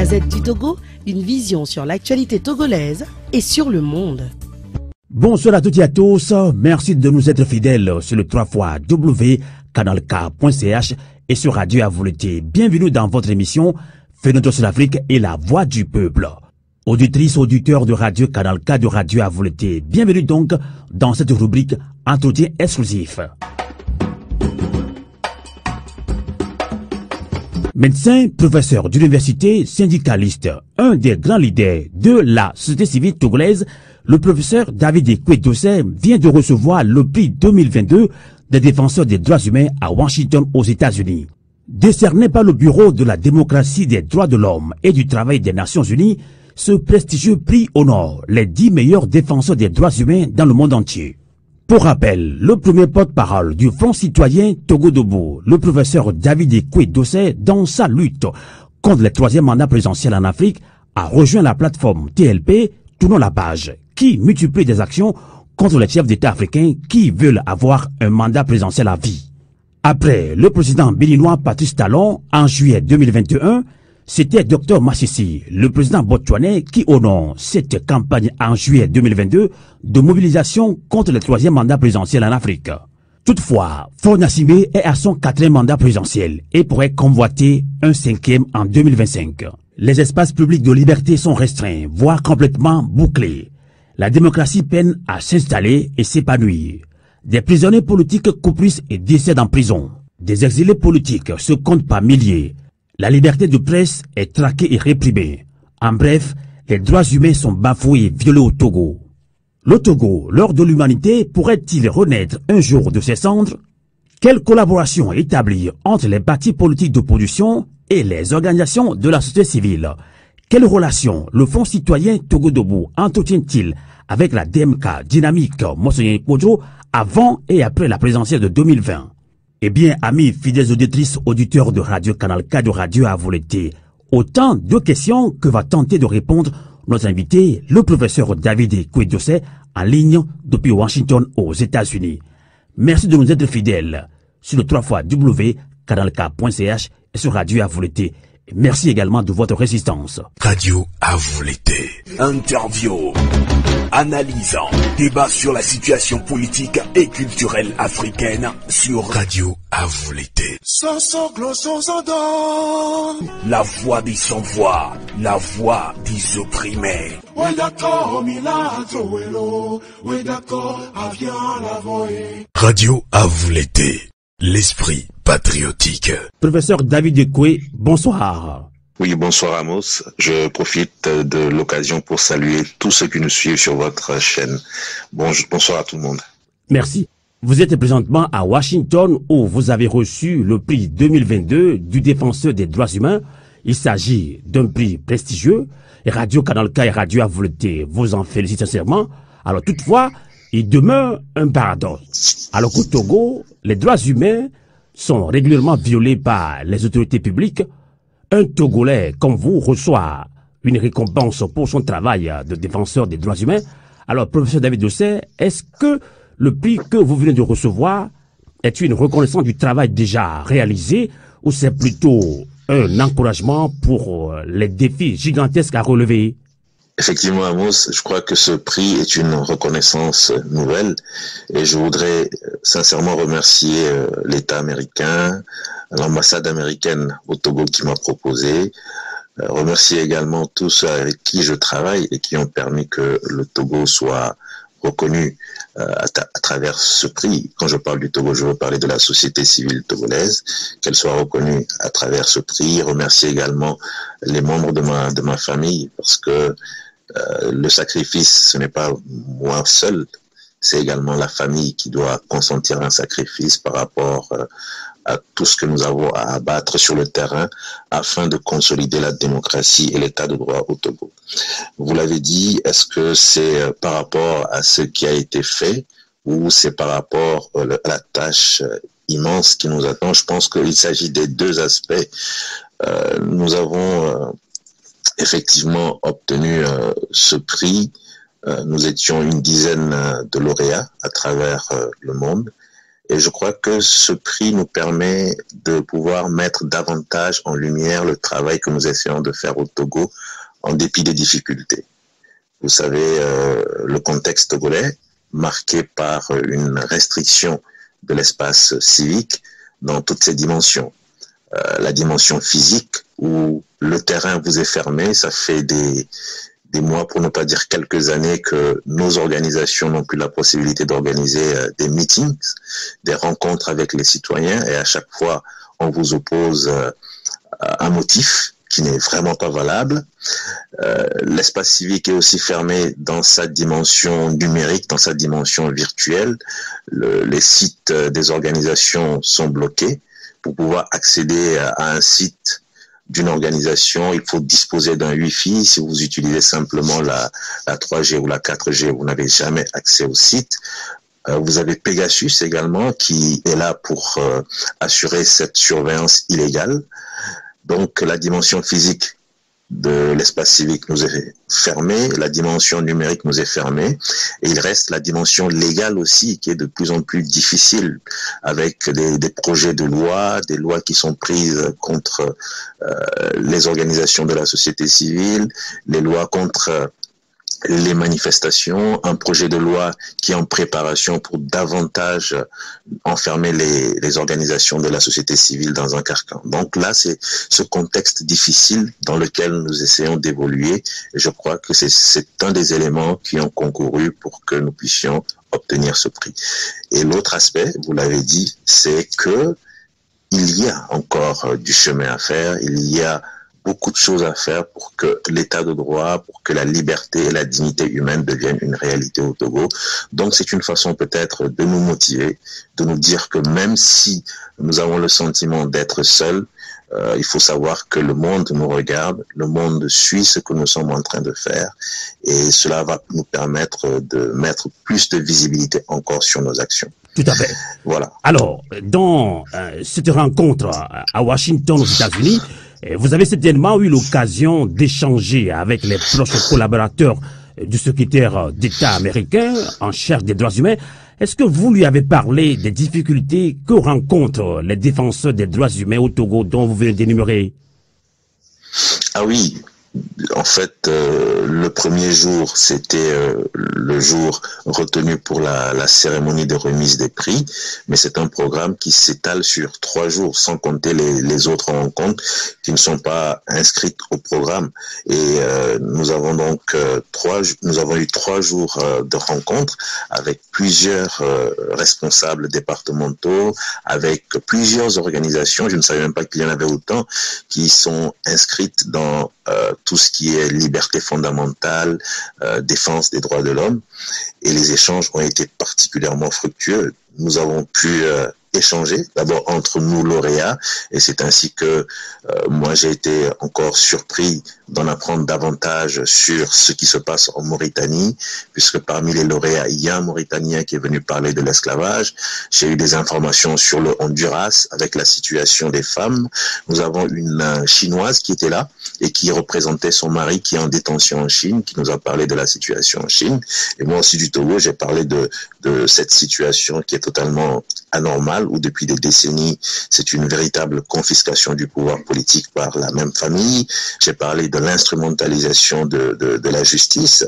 Gazette du Togo, une vision sur l'actualité togolaise et sur le monde. Bonsoir à toutes et à tous, merci de nous être fidèles sur le 3xcanalk.ch et sur Radio Avolete. Bienvenue dans votre émission Phénomène sur l'Afrique et la voix du peuple. Auditrices, auditeurs de Radio Canal K de Radio Avolete, bienvenue donc dans cette rubrique Entretien exclusif. Médecin, professeur d'université, syndicaliste, un des grands leaders de la société civile togolaise, le professeur David Ekwe-Dossé vient de recevoir le prix 2022 des défenseurs des droits humains à Washington aux États-Unis. Décerné par le Bureau de la démocratie des droits de l'homme et du travail des Nations Unies, ce prestigieux prix honore les 10 meilleurs défenseurs des droits humains dans le monde entier. Pour rappel, le premier porte-parole du Front citoyen Togo Debout, le professeur David Ekwe-Dossé, dans sa lutte contre le troisième mandat présidentiel en Afrique, a rejoint la plateforme TLP, Tournons la page, qui multiplie des actions contre les chefs d'État africains qui veulent avoir un mandat présidentiel à vie. Après le président béninois Patrice Talon, en juillet 2021, c'était Dr Masisi, le président botswanais, qui honore cette campagne en juillet 2022 de mobilisation contre le troisième mandat présidentiel en Afrique. Toutefois, Faure Gnassingbé est à son 4e mandat présidentiel et pourrait convoiter un 5e en 2025. Les espaces publics de liberté sont restreints, voire complètement bouclés. La démocratie peine à s'installer et s'épanouir. Des prisonniers politiques couprissent et décèdent en prison. Des exilés politiques se comptent par milliers. La liberté de presse est traquée et réprimée. En bref, les droits humains sont bafoués et violés au Togo. Le Togo, lors de l'humanité, pourrait-il renaître un jour de ses cendres? Quelle collaboration établir entre les partis politiques d'opposition et les organisations de la société civile? Quelle relation le Front citoyen Togo Debout entretient-il avec la DMK dynamique Monseigneur Kodjo avant et après la présidentielle de 2020? Eh bien, amis fidèles auditrices, auditeurs de Radio Canal K de Radio Avolete, autant de questions que va tenter de répondre notre invité, le professeur David Ekwe-Dossé, en ligne depuis Washington aux États-Unis. Merci de nous être fidèles sur le 3xcanalk.ch et sur Radio Avolete. Merci également de votre résistance. Radio Avolete. Interview. Analysant. Débat sur la situation politique et culturelle africaine sur Radio Avolete. La voix des sans-voix. La voix des opprimés. Radio Avolete. L'esprit patriotique. Professeur David Ekwe, bonsoir. Oui, bonsoir Amos. Je profite de l'occasion pour saluer tous ceux qui nous suivent sur votre chaîne. Bonsoir à tout le monde. Merci. Vous êtes présentement à Washington où vous avez reçu le prix 2022 du défenseur des droits humains. Il s'agit d'un prix prestigieux. Et Radio Canal K et Radio Avolete vous en félicitent sincèrement. Alors toutefois, il demeure un paradoxe. Alors qu'au Togo, les droits humains sont régulièrement violés par les autorités publiques. Un Togolais comme vous reçoit une récompense pour son travail de défenseur des droits humains. Alors, professeur David Dossé, est-ce que le prix que vous venez de recevoir est une reconnaissance du travail déjà réalisé ou c'est plutôt un encouragement pour les défis gigantesques à relever? Effectivement, Amos, je crois que ce prix est une reconnaissance nouvelle et je voudrais sincèrement remercier l'État américain, l'ambassade américaine au Togo qui m'a proposé, remercier également tous ceux avec qui je travaille et qui ont permis que le Togo soit reconnu à travers ce prix. Quand je parle du Togo, je veux parler de la société civile togolaise, qu'elle soit reconnue à travers ce prix. Remercier également les membres de ma famille parce que le sacrifice, ce n'est pas moi seul, c'est également la famille qui doit consentir un sacrifice par rapport à tout ce que nous avons à abattre sur le terrain afin de consolider la démocratie et l'état de droit au Togo. Vous l'avez dit, est-ce que c'est par rapport à ce qui a été fait ou c'est par rapport à la tâche immense qui nous attend? Je pense qu'il s'agit des deux aspects. Nous avons effectivement obtenu ce prix. Nous étions une dizaine de lauréats à travers le monde Et je crois que ce prix nous permet de pouvoir mettre davantage en lumière le travail que nous essayons de faire au Togo en dépit des difficultés. Vous savez, le contexte togolais, marqué par une restriction de l'espace civique dans toutes ses dimensions. La dimension physique, où le terrain vous est fermé, ça fait des mois, pour ne pas dire quelques années, que nos organisations n'ont plus la possibilité d'organiser des meetings, des rencontres avec les citoyens, et à chaque fois, on vous oppose un motif qui n'est vraiment pas valable. L'espace civique est aussi fermé dans sa dimension numérique, dans sa dimension virtuelle. Les sites des organisations sont bloqués. Pour pouvoir accéder à un site d'une organisation, il faut disposer d'un Wi-Fi. Si vous utilisez simplement la 3G ou la 4G, vous n'avez jamais accès au site. Vous avez Pegasus également qui est là pour assurer cette surveillance illégale. Donc la dimension physique de l'espace civique nous est fermée, la dimension numérique nous est fermée, et il reste la dimension légale aussi qui est de plus en plus difficile avec des projets de loi, des lois qui sont prises contre les organisations de la société civile, les lois contre les manifestations, un projet de loi qui est en préparation pour davantage enfermer les organisations de la société civile dans un carcan. Donc là, c'est ce contexte difficile dans lequel nous essayons d'évoluer. Et je crois que c'est un des éléments qui ont concouru pour que nous puissions obtenir ce prix. Et l'autre aspect, vous l'avez dit, c'est que il y a encore du chemin à faire, il y a beaucoup de choses à faire pour que l'état de droit, pour que la liberté et la dignité humaine deviennent une réalité au Togo. Donc c'est une façon peut-être de nous motiver, de nous dire que même si nous avons le sentiment d'être seuls, il faut savoir que le monde nous regarde, le monde suit ce que nous sommes en train de faire, et cela va nous permettre de mettre plus de visibilité encore sur nos actions. Tout à fait. Voilà. Alors, dans cette rencontre à Washington, aux États-Unis, vous avez certainement eu l'occasion d'échanger avec les proches collaborateurs du secrétaire d'État américain en charge des droits humains. Est-ce que vous lui avez parlé des difficultés que rencontrent les défenseurs des droits humains au Togo dont vous venez d'énumérer? Ah oui, en fait, le premier jour, c'était le jour retenu pour la cérémonie de remise des prix, mais c'est un programme qui s'étale sur 3 jours, sans compter les autres rencontres qui ne sont pas inscrites au programme. Et nous avons donc eu 3 jours de rencontres avec plusieurs responsables départementaux, avec plusieurs organisations, je ne savais même pas qu'il y en avait autant, qui sont inscrites dans tout ce qui est liberté fondamentale, défense des droits de l'homme, et les échanges ont été particulièrement fructueux. Nous avons pu échanger, d'abord entre nous lauréats, et c'est ainsi que moi j'ai été encore surpris d'en apprendre davantage sur ce qui se passe en Mauritanie, puisque parmi les lauréats, il y a un Mauritanien qui est venu parler de l'esclavage. J'ai eu des informations sur le Honduras avec la situation des femmes. Nous avons une Chinoise qui était là et qui représentait son mari qui est en détention en Chine, qui nous a parlé de la situation en Chine. Et moi aussi du Togo, j'ai parlé de cette situation qui est totalement anormale, où depuis des décennies, c'est une véritable confiscation du pouvoir politique par la même famille. J'ai parlé de l'instrumentalisation de la justice.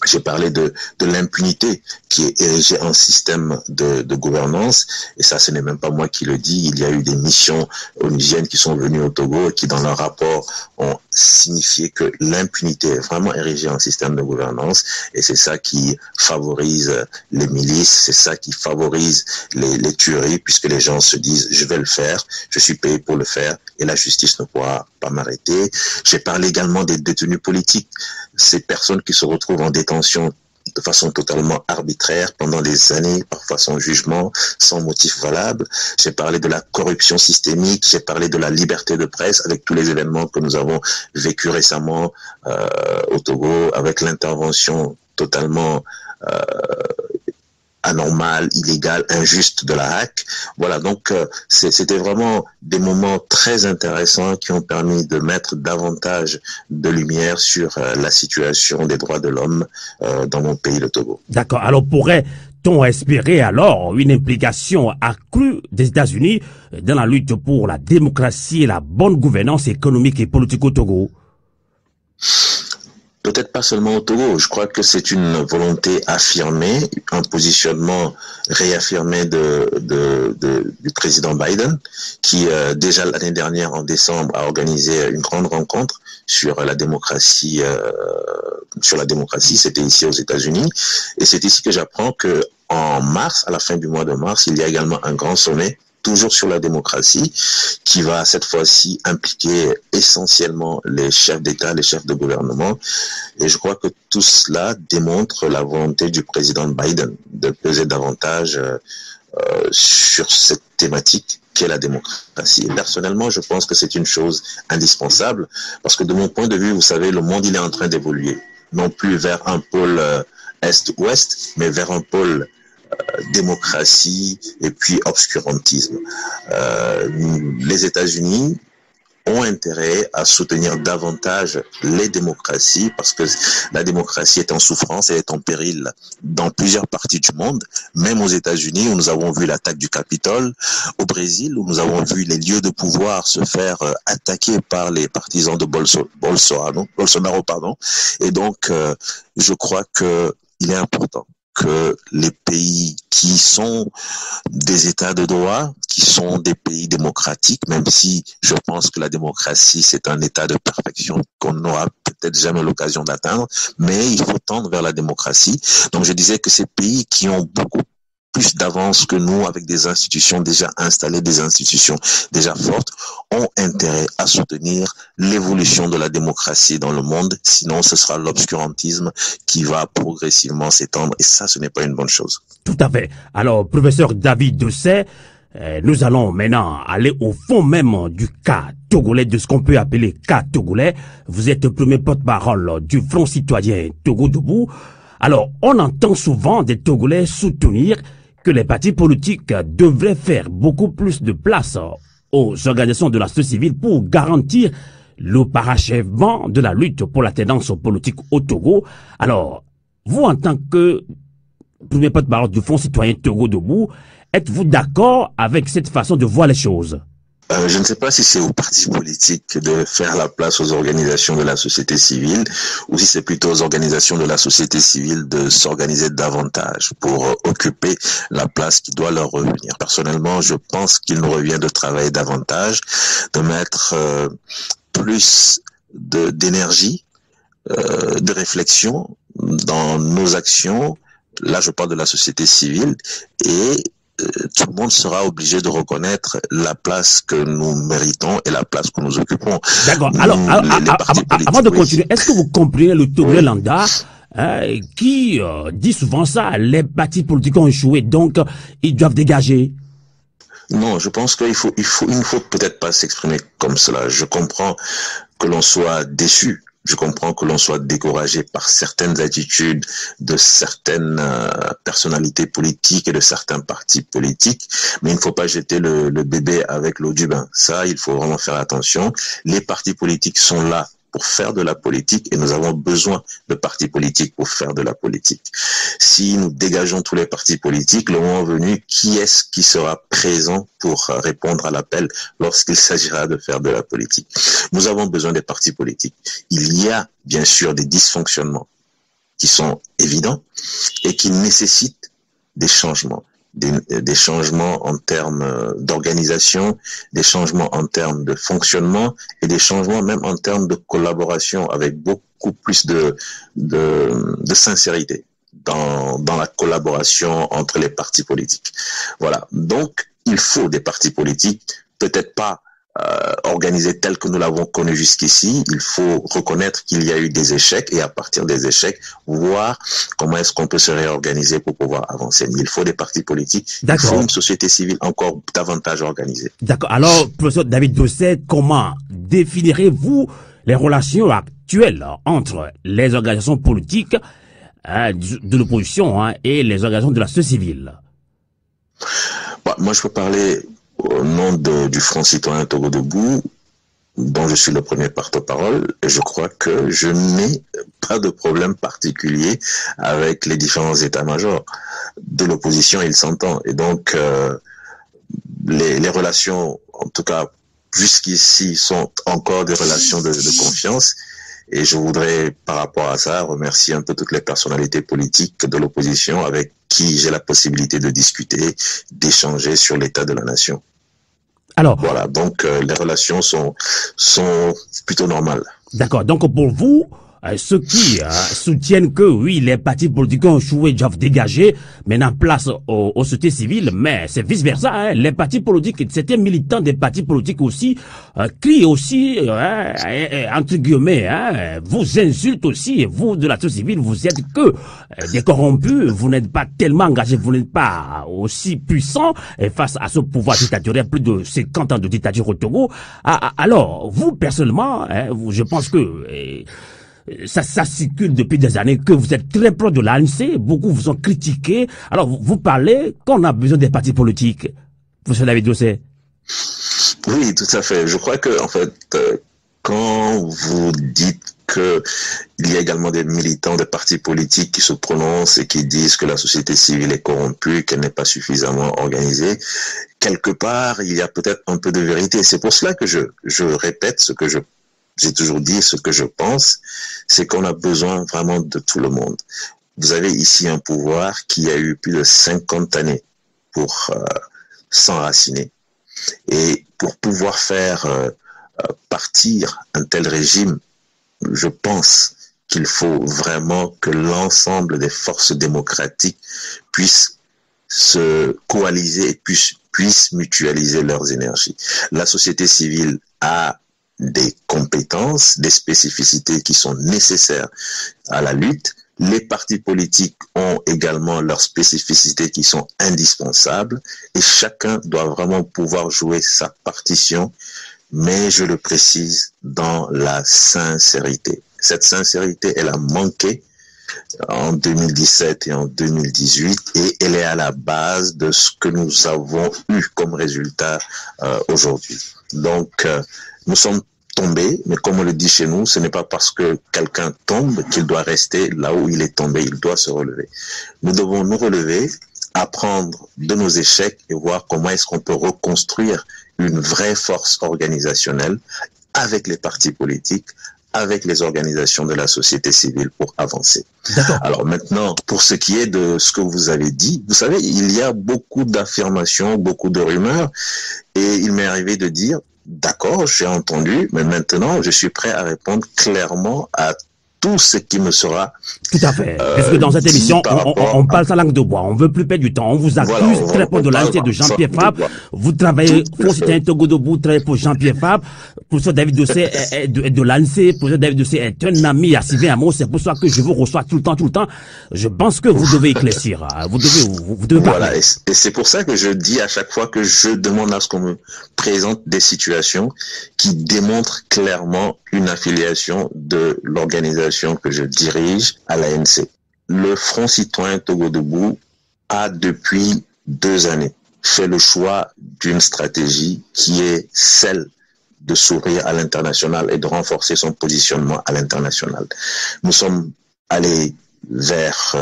J'ai parlé de l'impunité qui est érigée en système de gouvernance, et ça, ce n'est même pas moi qui le dis. Il y a eu des missions onusiennes qui sont venues au Togo et qui, dans leur rapport, ont signifié que l'impunité est vraiment érigée en système de gouvernance, et c'est ça qui favorise les milices, c'est ça qui favorise les tueries, puisque les gens se disent « je vais le faire, je suis payé pour le faire, et la justice ne pourra pas m'arrêter ». J'ai parlé également des détenus politiques, ces personnes qui se retrouvent en détention de façon totalement arbitraire pendant des années, parfois sans jugement, sans motif valable. J'ai parlé de la corruption systémique, j'ai parlé de la liberté de presse avec tous les événements que nous avons vécus récemment au Togo, avec l'intervention totalement anormale, illégale, injuste de la HAC. Voilà, donc c'était vraiment des moments très intéressants qui ont permis de mettre davantage de lumière sur la situation des droits de l'homme dans mon pays, le Togo. D'accord. Alors pourrait Peut-on espérer alors une implication accrue des États-Unis dans la lutte pour la démocratie et la bonne gouvernance économique et politique au Togo? Peut-être pas seulement au Togo. Je crois que c'est une volonté affirmée, un positionnement réaffirmé du président Biden, qui déjà l'année dernière, en décembre, a organisé une grande rencontre sur la démocratie. C'était ici aux États-Unis, et c'est ici que j'apprends que en mars, à la fin du mois de mars, il y a également un grand sommet, toujours sur la démocratie, qui va cette fois-ci impliquer essentiellement les chefs d'État, les chefs de gouvernement. Et je crois que tout cela démontre la volonté du président Biden de peser davantage sur cette thématique qu'est la démocratie. Et personnellement, je pense que c'est une chose indispensable, parce que de mon point de vue, vous savez, le monde il est en train d'évoluer, non plus vers un pôle est-ouest, mais vers un pôle démocratie et puis obscurantisme. Les États-Unis ont intérêt à soutenir davantage les démocraties, parce que la démocratie est en souffrance, elle est en péril dans plusieurs parties du monde, même aux États-Unis où nous avons vu l'attaque du Capitole, au Brésil où nous avons vu les lieux de pouvoir se faire attaquer par les partisans de Bolsonaro, pardon. Et donc, je crois que il est important que les pays qui sont des États de droit, qui sont des pays démocratiques, même si je pense que la démocratie, c'est un état de perfection qu'on n'aura peut-être jamais l'occasion d'atteindre, mais il faut tendre vers la démocratie. Donc je disais que ces pays qui ont beaucoup plus d'avance que nous, avec des institutions déjà installées, des institutions déjà fortes, ont intérêt à soutenir l'évolution de la démocratie dans le monde. Sinon, ce sera l'obscurantisme qui va progressivement s'étendre. Et ça, ce n'est pas une bonne chose. Tout à fait. Alors, professeur David Doucet, nous allons maintenant aller au fond même du cas togolais, de ce qu'on peut appeler cas togolais. Vous êtes le premier porte-parole du Front citoyen Togo Debout. Alors, on entend souvent des Togolais soutenir que les partis politiques devraient faire beaucoup plus de place aux organisations de la société civile pour garantir le parachèvement de la lutte pour la tendance politique au Togo. Alors, vous, en tant que premier porte-parole du Front citoyen Togo Debout, êtes-vous d'accord avec cette façon de voir les choses? Je ne sais pas si c'est aux partis politiques de faire la place aux organisations de la société civile, ou si c'est plutôt aux organisations de la société civile de s'organiser davantage pour occuper la place qui doit leur revenir. Personnellement, je pense qu'il nous revient de travailler davantage, de mettre plus d'énergie, de réflexion dans nos actions. Là, je parle de la société civile, et tout le monde sera obligé de reconnaître la place que nous méritons et la place que nous occupons. D'accord. Alors, avant de continuer, est-ce que vous comprenez le Togolais lambda qui dit souvent ça, les partis politiques ont échoué, donc ils doivent dégager? Non, je pense qu'il ne faut peut-être pas s'exprimer comme cela. Je comprends que l'on soit déçu. Je comprends que l'on soit découragé par certaines attitudes de certaines personnalités politiques et de certains partis politiques, mais il ne faut pas jeter le bébé avec l'eau du bain. Ça, il faut vraiment faire attention. Les partis politiques sont là pour faire de la politique, et nous avons besoin de partis politiques pour faire de la politique. Si nous dégageons tous les partis politiques, le moment venu, qui est-ce qui sera présent pour répondre à l'appel lorsqu'il s'agira de faire de la politique? Nous avons besoin des partis politiques. Il y a bien sûr des dysfonctionnements qui sont évidents et qui nécessitent des changements. Des changements en termes d'organisation, des changements en termes de fonctionnement, et des changements même en termes de collaboration, avec beaucoup plus de sincérité dans la collaboration entre les partis politiques. Voilà. Donc, il faut des partis politiques, peut-être pas organisés tels que nous l'avons connu jusqu'ici. Il faut reconnaître qu'il y a eu des échecs, et à partir des échecs, voir comment est-ce qu'on peut se réorganiser pour pouvoir avancer. Mais il faut des partis politiques, il faut une société civile encore davantage organisée. D'accord. Alors, professeur David Doucet, comment définirez-vous les relations actuelles entre les organisations politiques de l'opposition et les organisations de la société civile? Moi, je peux parler au nom du Front citoyen Togo Debout. dont je suis le premier porte-parole, et je crois que je n'ai pas de problème particulier avec les différents états-majors de l'opposition, il s'entend. Et donc, les relations, en tout cas jusqu'ici, sont encore des relations de confiance. Et je voudrais, par rapport à ça, remercier un peu toutes les personnalités politiques de l'opposition avec qui j'ai la possibilité de discuter, d'échanger sur l'état de la nation. Alors, voilà, donc les relations sont plutôt normales. D'accord, donc pour vous, ceux qui soutiennent que oui, les partis politiques ont échoué, doivent dégager maintenant place aux sociétés civiles, mais c'est vice-versa. Hein, les partis politiques, certains militants des partis politiques aussi, crient aussi, entre guillemets, vous insultent aussi, et vous de la société civile, vous êtes que des corrompus, vous n'êtes pas tellement engagés, vous n'êtes pas aussi puissants face à ce pouvoir dictatorial, plus de 50 ans de dictature au Togo. Alors, vous personnellement, je pense que... ça circule depuis des années que vous êtes très proche de l'ANC, beaucoup vous ont critiqué. Alors, vous parlez qu'on a besoin des partis politiques. Monsieur David Dossé. Oui, tout à fait. Je crois que, en fait, quand vous dites que il y a également des militants des partis politiques qui se prononcent et qui disent que la société civile est corrompue, qu'elle n'est pas suffisamment organisée, quelque part, il y a peut-être un peu de vérité. C'est pour cela que je répète ce que j'ai toujours dit, ce que je pense, c'est qu'on a besoin vraiment de tout le monde. Vous avez ici un pouvoir qui a eu plus de 50 années pour s'enraciner. Et pour pouvoir faire partir un tel régime, je pense qu'il faut vraiment que l'ensemble des forces démocratiques puissent se coaliser et puissent mutualiser leurs énergies. La société civile a des compétences, des spécificités qui sont nécessaires à la lutte. Les partis politiques ont également leurs spécificités qui sont indispensables et chacun doit vraiment pouvoir jouer sa partition, mais je le précise, dans la sincérité. Cette sincérité, elle a manqué en 2017 et en 2018 et elle est à la base de ce que nous avons eu comme résultat aujourd'hui. Donc, nous sommes tombés, mais comme on le dit chez nous, ce n'est pas parce que quelqu'un tombe qu'il doit rester là où il est tombé, il doit se relever. Nous devons nous relever, apprendre de nos échecs et voir comment est-ce qu'on peut reconstruire une vraie force organisationnelle avec les partis politiques, avec les organisations de la société civile pour avancer. Alors maintenant, pour ce qui est de ce que vous avez dit, vous savez, il y a beaucoup d'affirmations, beaucoup de rumeurs, et il m'est arrivé de dire, d'accord, j'ai entendu, mais maintenant, je suis prêt à répondre clairement à tout ce qui me sera... Tout à fait. Parce que dans cette émission, on parle sa langue de bois. On veut plus perdre du temps. On vous accuse très proche de l'ANC de Jean-Pierre Fabre. Vous travaillez pour un Togo debout, vous travaillez pour Jean-Pierre Fabre. Professeur David Dossé est de l'ANC. Professeur David Dossé est un ami à Sylvain Amo. C'est pour ça que je vous reçois tout le temps. Je pense que vous devez éclaircir. Vous devez voilà. Et c'est pour ça que je dis à chaque fois que je demande à ce qu'on me présente des situations qui démontrent clairement une affiliation de l'organisation que je dirige à l'ANC. Le Front citoyen Togo debout a depuis 2 années fait le choix d'une stratégie qui est celle de s'ouvrir à l'international et de renforcer son positionnement à l'international. Nous sommes allés vers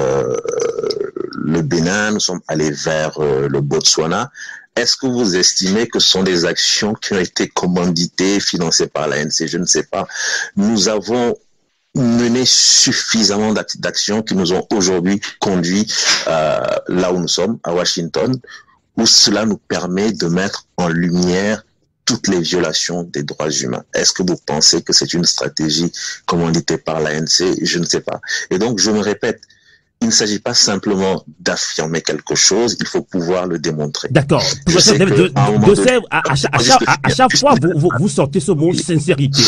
le Bénin, nous sommes allés vers le Botswana. Est-ce que vous estimez que ce sont des actions qui ont été commanditées, financées par l'ANC? Je ne sais pas. Nous avons mené suffisamment d'actions qui nous ont aujourd'hui conduits là où nous sommes, à Washington, où cela nous permet de mettre en lumière toutes les violations des droits humains. Est-ce que vous pensez que c'est une stratégie commanditée par l'ANC? Je ne sais pas. Et donc, je me répète, il ne s'agit pas simplement d'affirmer quelque chose, il faut pouvoir le démontrer. D'accord. À chaque fois, vous sortez ce mot sincérité.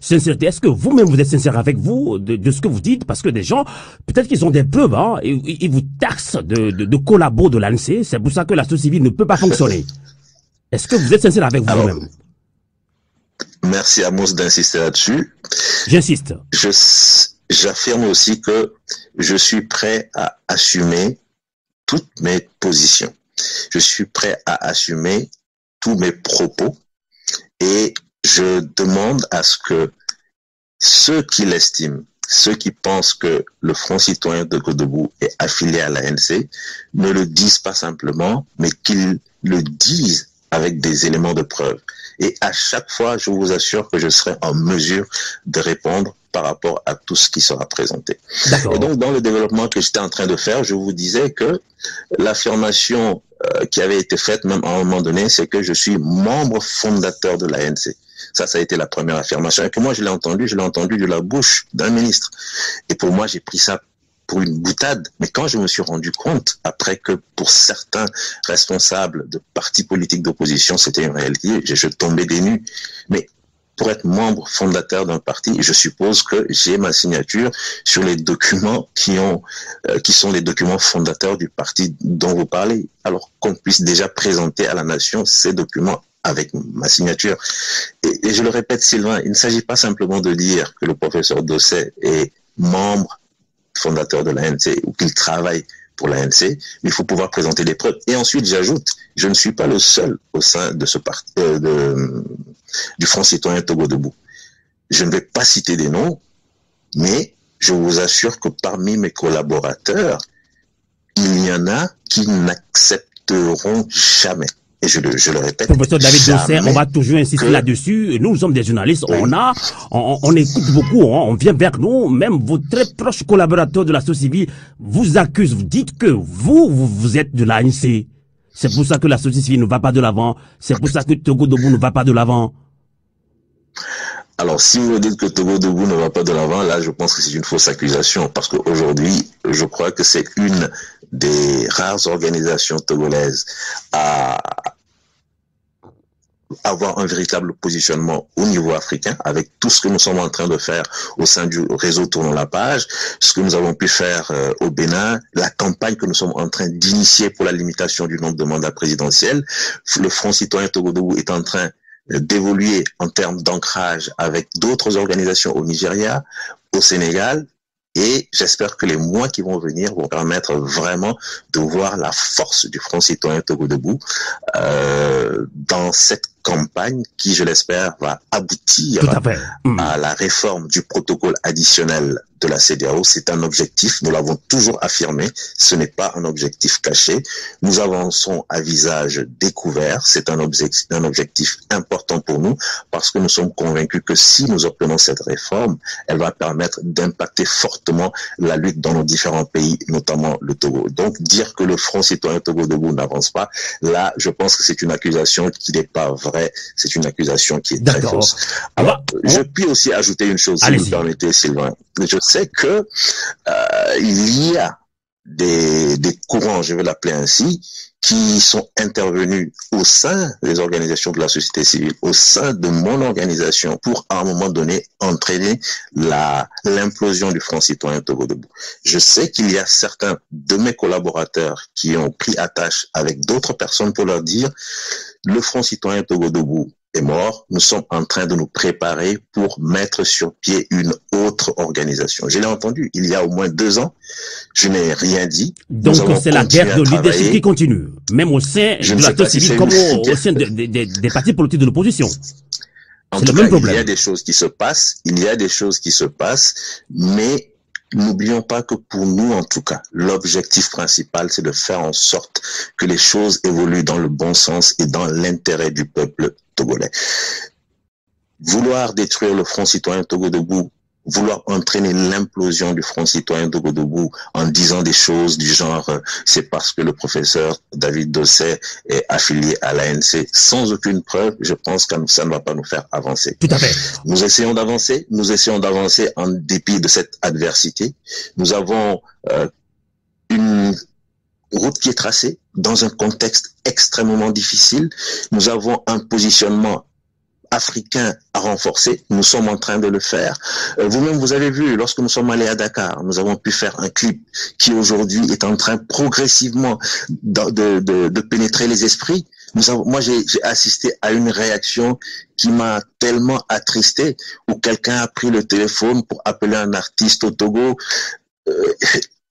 Sincérité. Est-ce que vous-même vous êtes sincère avec vous de ce que vous dites? Parce que des gens, peut-être qu'ils ont des preuves, hein, et ils vous taxent de collabos de l'ANC. C'est pour ça que la société civile ne peut pas fonctionner. Est-ce que vous êtes sincère avec vous-même? Merci Amos d'insister là-dessus. J'insiste. J'affirme aussi que je suis prêt à assumer toutes mes positions. Je suis prêt à assumer tous mes propos et je demande à ce que ceux qui l'estiment, ceux qui pensent que le Front citoyen Togo Debout est affilié à l'ANC, ne le disent pas simplement, mais qu'ils le disent avec des éléments de preuve. Et à chaque fois, je vous assure que je serai en mesure de répondre par rapport à tout ce qui sera présenté. Et donc, dans le développement que j'étais en train de faire, je vous disais que l'affirmation qui avait été faite, même à un moment donné, c'est que je suis membre fondateur de l'ANC. Ça a été la première affirmation. Et que moi, je l'ai entendu de la bouche d'un ministre. Et pour moi, j'ai pris ça pour une boutade. Mais quand je me suis rendu compte, après que pour certains responsables de partis politiques d'opposition, c'était une réalité, je tombais des nues. Mais pour être membre fondateur d'un parti, je suppose que j'ai ma signature sur les documents qui sont les documents fondateurs du parti dont vous parlez. Alors qu'on puisse déjà présenter à la nation ces documents avec ma signature. Et je le répète, Sylvain, il ne s'agit pas simplement de dire que le professeur Dossé est membre fondateur de l'ANC ou qu'il travaille pour l'ANC, mais il faut pouvoir présenter des preuves. Et ensuite, j'ajoute, je ne suis pas le seul au sein de ce parti, du Front citoyen Togo Debout. Je ne vais pas citer des noms, mais je vous assure que parmi mes collaborateurs, il y en a qui n'accepteront jamais. Et je le répète. Professeur David Dossé, on va toujours insister là-dessus. Nous sommes des journalistes, oui. on écoute beaucoup, on vient vers nous, même vos très proches collaborateurs de la société civile vous accusent, vous dites que vous êtes de l'ANC. C'est pour ça que la société civile ne va pas de l'avant. C'est pour ça que Togo Debout ne va pas de l'avant. Alors, si vous me dites que Togo Debout ne va pas de l'avant, là, je pense que c'est une fausse accusation. Parce qu'aujourd'hui, je crois que c'est une des rares organisations togolaises à avoir un véritable positionnement au niveau africain avec tout ce que nous sommes en train de faire au sein du réseau Tournons la page, ce que nous avons pu faire au Bénin, la campagne que nous sommes en train d'initier pour la limitation du nombre de mandats présidentiels. Le Front citoyen Togo Debout est en train d'évoluer en termes d'ancrage avec d'autres organisations au Nigeria, au Sénégal, et j'espère que les mois qui vont venir vont permettre vraiment de voir la force du Front citoyen Togo Debout dans cette campagne qui, je l'espère, va aboutir à la réforme du protocole additionnel de la CEDEAO. C'est un objectif, nous l'avons toujours affirmé, ce n'est pas un objectif caché. Nous avançons à visage découvert, c'est un objectif important pour nous parce que nous sommes convaincus que si nous obtenons cette réforme, elle va permettre d'impacter fortement la lutte dans nos différents pays, notamment le Togo. Donc dire que le Front citoyen Togo Debout n'avance pas, là je pense que c'est une accusation qui n'est pas vraie, c'est une accusation qui est très fausse. Alors, je puis aussi ajouter une chose, si vous me permettez, Sylvain. Je sais que il y a des courants, je vais l'appeler ainsi, qui sont intervenus au sein des organisations de la société civile, au sein de mon organisation, pour à un moment donné entraîner l'implosion du Front citoyen Togo Debout. Je sais qu'il y a certains de mes collaborateurs qui ont pris attache avec d'autres personnes pour leur dire le Front citoyen Togo Debout est mort, nous sommes en train de nous préparer pour mettre sur pied une autre organisation. Je l'ai entendu il y a au moins 2 ans, je n'ai rien dit. Donc c'est la guerre de leadership qui continue, même au sein de la société civile comme au sein des partis politiques de l'opposition. En tout cas, il y a des choses qui se passent, mais n'oublions pas que pour nous, en tout cas, l'objectif principal, c'est de faire en sorte que les choses évoluent dans le bon sens et dans l'intérêt du peuple togolais. Vouloir détruire le Front citoyen Togo Debout, vouloir entraîner l'implosion du Front citoyen Togo Debout en disant des choses du genre c'est parce que le professeur David Dossé est affilié à l'ANC sans aucune preuve, je pense que ça ne va pas nous faire avancer. Tout à fait. Nous essayons d'avancer en dépit de cette adversité. Nous avons une route qui est tracée dans un contexte extrêmement difficile. Nous avons un positionnement africain à renforcer. Nous sommes en train de le faire. Vous-même, vous avez vu, lorsque nous sommes allés à Dakar, nous avons pu faire un clip qui aujourd'hui est en train progressivement de pénétrer les esprits. Moi, j'ai assisté à une réaction qui m'a tellement attristé, où quelqu'un a pris le téléphone pour appeler un artiste au Togo.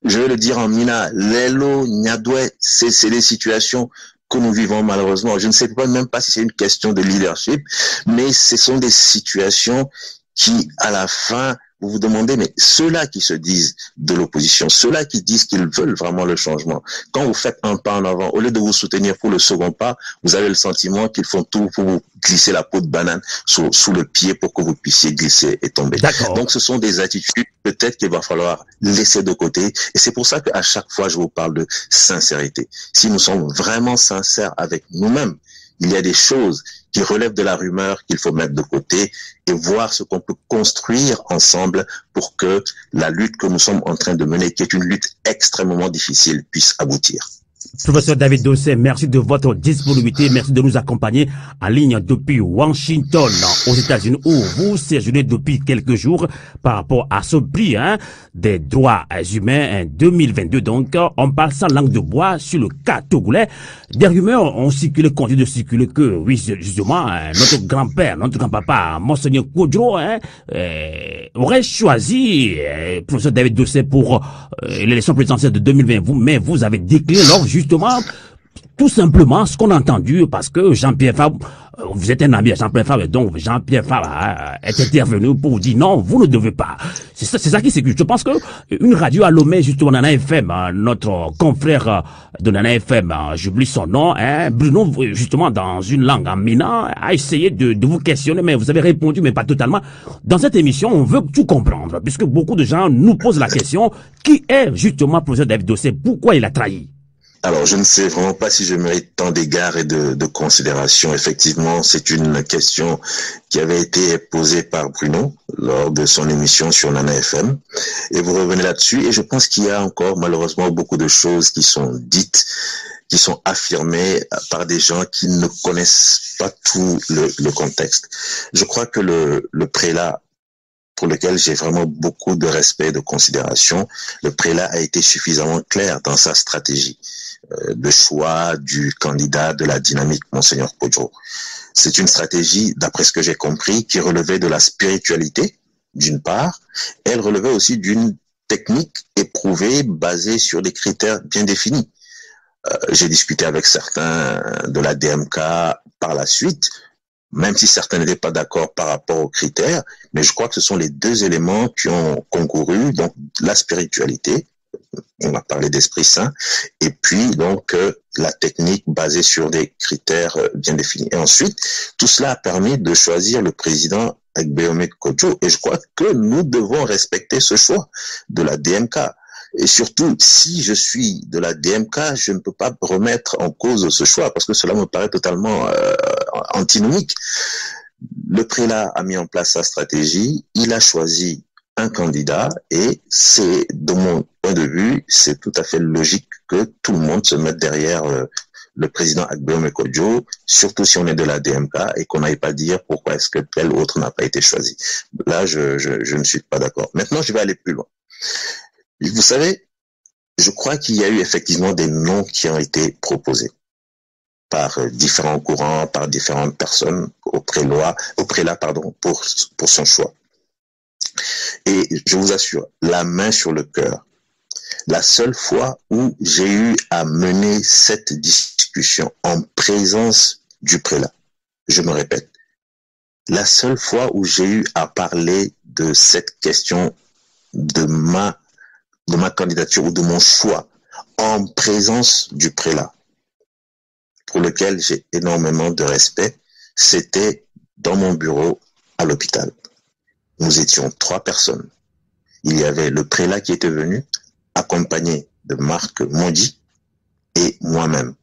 Je vais le dire en mina, Lelo, Nyadwe, c'est des situations que nous vivons malheureusement. Je ne sais même pas si c'est une question de leadership, mais ce sont des situations qui, à la fin, vous vous demandez, mais ceux-là qui se disent de l'opposition, ceux-là qui disent qu'ils veulent vraiment le changement, quand vous faites un pas en avant, au lieu de vous soutenir pour le second pas, vous avez le sentiment qu'ils font tout pour vous glisser la peau de banane sous le pied pour que vous puissiez glisser et tomber. Donc ce sont des attitudes peut-être qu'il va falloir laisser de côté. Et c'est pour ça qu'à chaque fois, je vous parle de sincérité. Si nous sommes vraiment sincères avec nous-mêmes, il y a des choses qui relèvent de la rumeur qu'il faut mettre de côté et voir ce qu'on peut construire ensemble pour que la lutte que nous sommes en train de mener, qui est une lutte extrêmement difficile, puisse aboutir. Professeur David Dossé, merci de votre disponibilité, merci de nous accompagner en ligne depuis Washington, aux États-Unis, où vous séjournez depuis quelques jours par rapport à ce prix des droits humains 2022. Donc, on parle sans langue de bois sur le cas togolais. Des rumeurs ont circulé, continuent de circuler que, oui, justement, notre grand-père, notre grand-papa, Monseigneur Kodjo, aurait choisi professeur David Dossé pour l'élection présidentielle de 2020. Mais vous avez décliné lors justement, tout simplement, ce qu'on a entendu, parce que Jean-Pierre Fabre, vous êtes un ami à Jean-Pierre Fabre, donc Jean-Pierre Fabre est intervenu pour vous dire non, vous ne devez pas. C'est ça qui s'excuse. Je pense que une radio à Lomé, justement, Nana FM, notre confrère de Nana FM, j'oublie son nom, Bruno, justement, dans une langue en mina, a essayé de vous questionner, mais vous avez répondu, mais pas totalement. Dans cette émission, on veut tout comprendre, puisque beaucoup de gens nous posent la question, qui est justement professeur David Dossé? Pourquoi il a trahi? Alors, je ne sais vraiment pas si je mérite tant d'égards et de considération. Effectivement, c'est une question qui avait été posée par Bruno lors de son émission sur Nana FM. Et vous revenez là-dessus. Et je pense qu'il y a encore, malheureusement, beaucoup de choses qui sont dites, qui sont affirmées par des gens qui ne connaissent pas tout le contexte. Je crois que le prélat, pour lequel j'ai vraiment beaucoup de respect et de considération, le prélat a été suffisamment clair dans sa stratégie de choix du candidat de la dynamique, Monseigneur Kodjo. C'est une stratégie, d'après ce que j'ai compris, qui relevait de la spiritualité, d'une part, et elle relevait aussi d'une technique éprouvée, basée sur des critères bien définis. J'ai discuté avec certains de la DMK par la suite, même si certains n'étaient pas d'accord par rapport aux critères, mais je crois que ce sont les deux éléments qui ont concouru, donc la spiritualité, on a parlé d'Esprit Saint, et puis donc la technique basée sur des critères bien définis. Et ensuite, tout cela a permis de choisir le président Agbeome Kodjo, et je crois que nous devons respecter ce choix de la DMK. Et surtout, si je suis de la DMK, je ne peux pas remettre en cause ce choix, parce que cela me paraît totalement antinomique. Le prélat a mis en place sa stratégie, il a choisi un candidat, et c'est, de mon point de vue, c'est tout à fait logique que tout le monde se mette derrière le président Agbeome Kodjo, surtout si on est de la DMK, et qu'on n'aille pas dire pourquoi est-ce que tel autre n'a pas été choisi. Là, je ne suis pas d'accord. Maintenant, je vais aller plus loin. Vous savez, je crois qu'il y a eu effectivement des noms qui ont été proposés par différents courants, par différentes personnes au prélat, pour son choix. Et je vous assure, la main sur le cœur, la seule fois où j'ai eu à mener cette discussion en présence du prélat, je me répète, la seule fois où j'ai eu à parler de cette question de ma candidature ou de mon choix en présence du prélat, pour lequel j'ai énormément de respect, c'était dans mon bureau à l'hôpital. Nous étions 3 personnes. Il y avait le prélat qui était venu, accompagné de Marc Mondi et moi-même.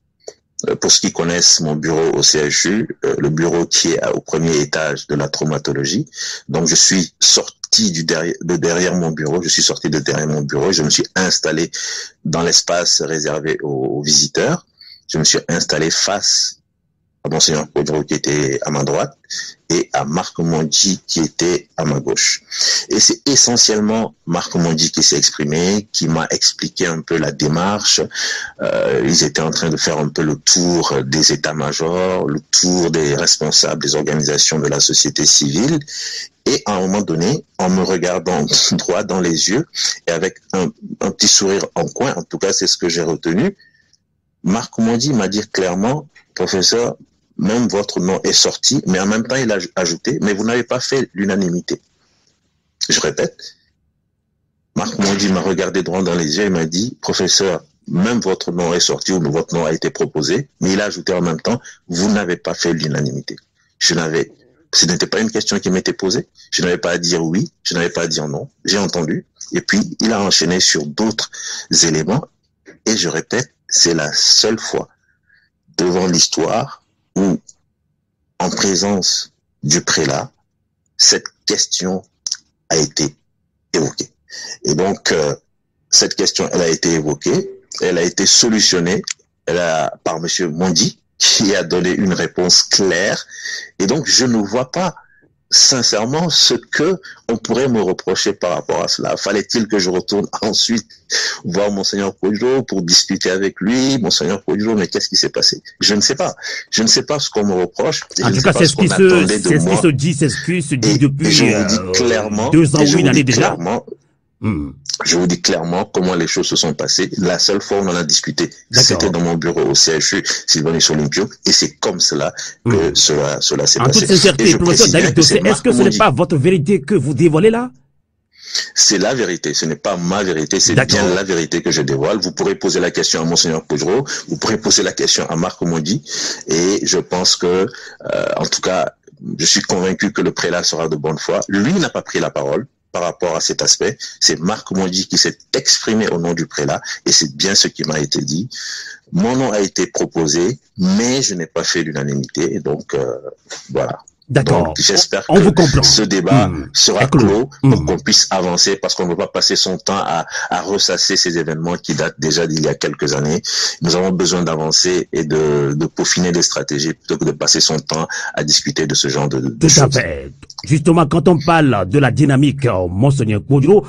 Pour ceux qui connaissent mon bureau au CHU, le bureau qui est au premier étage de la traumatologie, donc je suis sorti de derrière mon bureau, et je me suis installé dans l'espace réservé aux visiteurs. Je me suis installé face à Monseigneur Kodjo qui était à ma droite et à Marc Mondi qui était à ma gauche. Et c'est essentiellement Marc Mondi qui s'est exprimé, qui m'a expliqué un peu la démarche. Ils étaient en train de faire un peu le tour des états-majors, le tour des responsables des organisations de la société civile. Et à un moment donné, en me regardant droit dans les yeux et avec un petit sourire en coin, en tout cas c'est ce que j'ai retenu, Marc Mondi m'a dit clairement, professeur, même votre nom est sorti, mais en même temps, il a ajouté, mais vous n'avez pas fait l'unanimité. Je répète, Marc Mondi m'a regardé droit dans les yeux et m'a dit, professeur, même votre nom est sorti ou votre nom a été proposé, mais il a ajouté en même temps, vous n'avez pas fait l'unanimité. Ce n'était pas une question qui m'était posée. Je n'avais pas à dire oui, je n'avais pas à dire non. J'ai entendu. Et puis, il a enchaîné sur d'autres éléments. Et je répète, c'est la seule fois devant l'histoire où, en présence du prélat, cette question a été évoquée. Et donc, cette question, elle a été évoquée, elle a été solutionnée par M. Mondi, qui a donné une réponse claire. Et donc, je ne vois pas sincèrement ce que on pourrait me reprocher par rapport à cela. Fallait-il que je retourne ensuite voir Monseigneur Kodjo pour discuter avec lui? Monseigneur Kodjo, mais qu'est-ce qui s'est passé? Je ne sais pas. Je ne sais pas ce qu'on me reproche. En tout cas, c'est ce qui se dit, depuis je vous dis clairement, 2 ans ou une année déjà. Je vous dis clairement comment les choses se sont passées. La seule fois où on en a discuté, c'était dans mon bureau au CHU Sylvanus Olympio, et c'est comme cela que cela s'est passé. En toute sincérité, professeur David Dossé, est-ce que ce n'est pas votre vérité que vous dévoilez là? C'est la vérité, ce n'est pas ma vérité, c'est bien la vérité que je dévoile. Vous pourrez poser la question à Monseigneur Kodjo, vous pourrez poser la question à Marc Mondi, et je pense que, en tout cas, je suis convaincu que le prélat sera de bonne foi. Lui n'a pas pris la parole par rapport à cet aspect. C'est Marc Mondi qui s'est exprimé au nom du prélat, et c'est bien ce qui m'a été dit. Mon nom a été proposé, mais je n'ai pas fait l'unanimité, et donc voilà. D'accord. J'espère que ce débat sera clos pour qu'on puisse avancer, parce qu'on ne peut pas passer son temps à ressasser ces événements qui datent déjà d'il y a quelques années. Nous avons besoin d'avancer et de peaufiner des stratégies plutôt que de passer son temps à discuter de ce genre de choses. Tout à fait. Justement, quand on parle de la dynamique, Monseigneur Kodjo,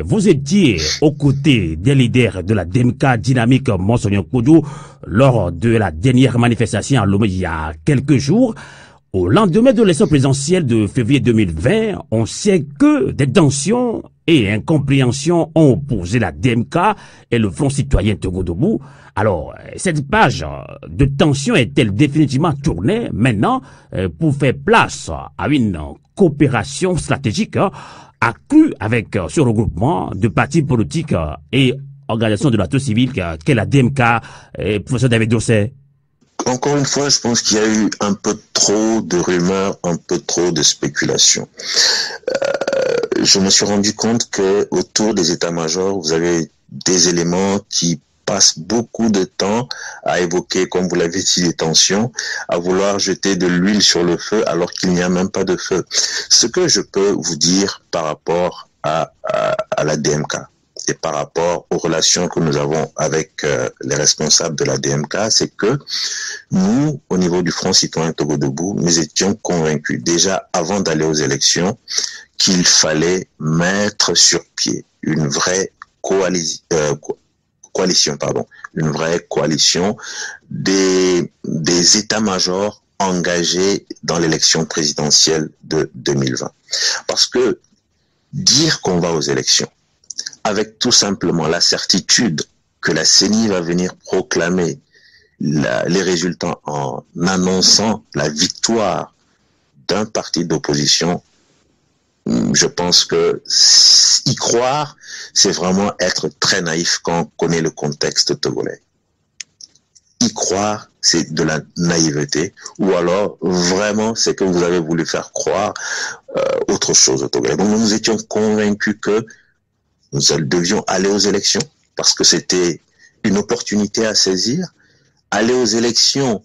vous étiez aux côtés des leaders de la DMK dynamique, Monseigneur Kodjo, lors de la dernière manifestation à Lomé il y a quelques jours. Au lendemain de l'élection présidentielle de février 2020, on sait que des tensions et incompréhensions ont opposé la DMK et le Front citoyen Togo Debout. Alors, cette page de tension est-elle définitivement tournée maintenant pour faire place à une coopération stratégique accrue avec ce regroupement de partis politiques et organisations de la société civile qu'est la DMK, professeur David Dossé? Encore une fois, je pense qu'il y a eu un peu trop de rumeurs, un peu trop de spéculations. Je me suis rendu compte que autour des états-majors, vous avez des éléments qui passent beaucoup de temps à évoquer, comme vous l'avez dit, les tensions, à vouloir jeter de l'huile sur le feu alors qu'il n'y a même pas de feu. Ce que je peux vous dire par rapport à la DMK, et par rapport aux relations que nous avons avec les responsables de la DMK, c'est que nous, au niveau du Front citoyen Togo Debout, nous étions convaincus, déjà avant d'aller aux élections, qu'il fallait mettre sur pied une vraie coalition, une vraie coalition des états-majors engagés dans l'élection présidentielle de 2020. Parce que dire qu'on va aux élections, avec tout simplement la certitude que la CENI va venir proclamer les résultats en annonçant la victoire d'un parti d'opposition, je pense que y croire, c'est vraiment être très naïf quand on connaît le contexte togolais. Y croire, c'est de la naïveté, ou alors vraiment c'est que vous avez voulu faire croire autre chose au Togolais. Donc nous étions convaincus que nous devions aller aux élections parce que c'était une opportunité à saisir, aller aux élections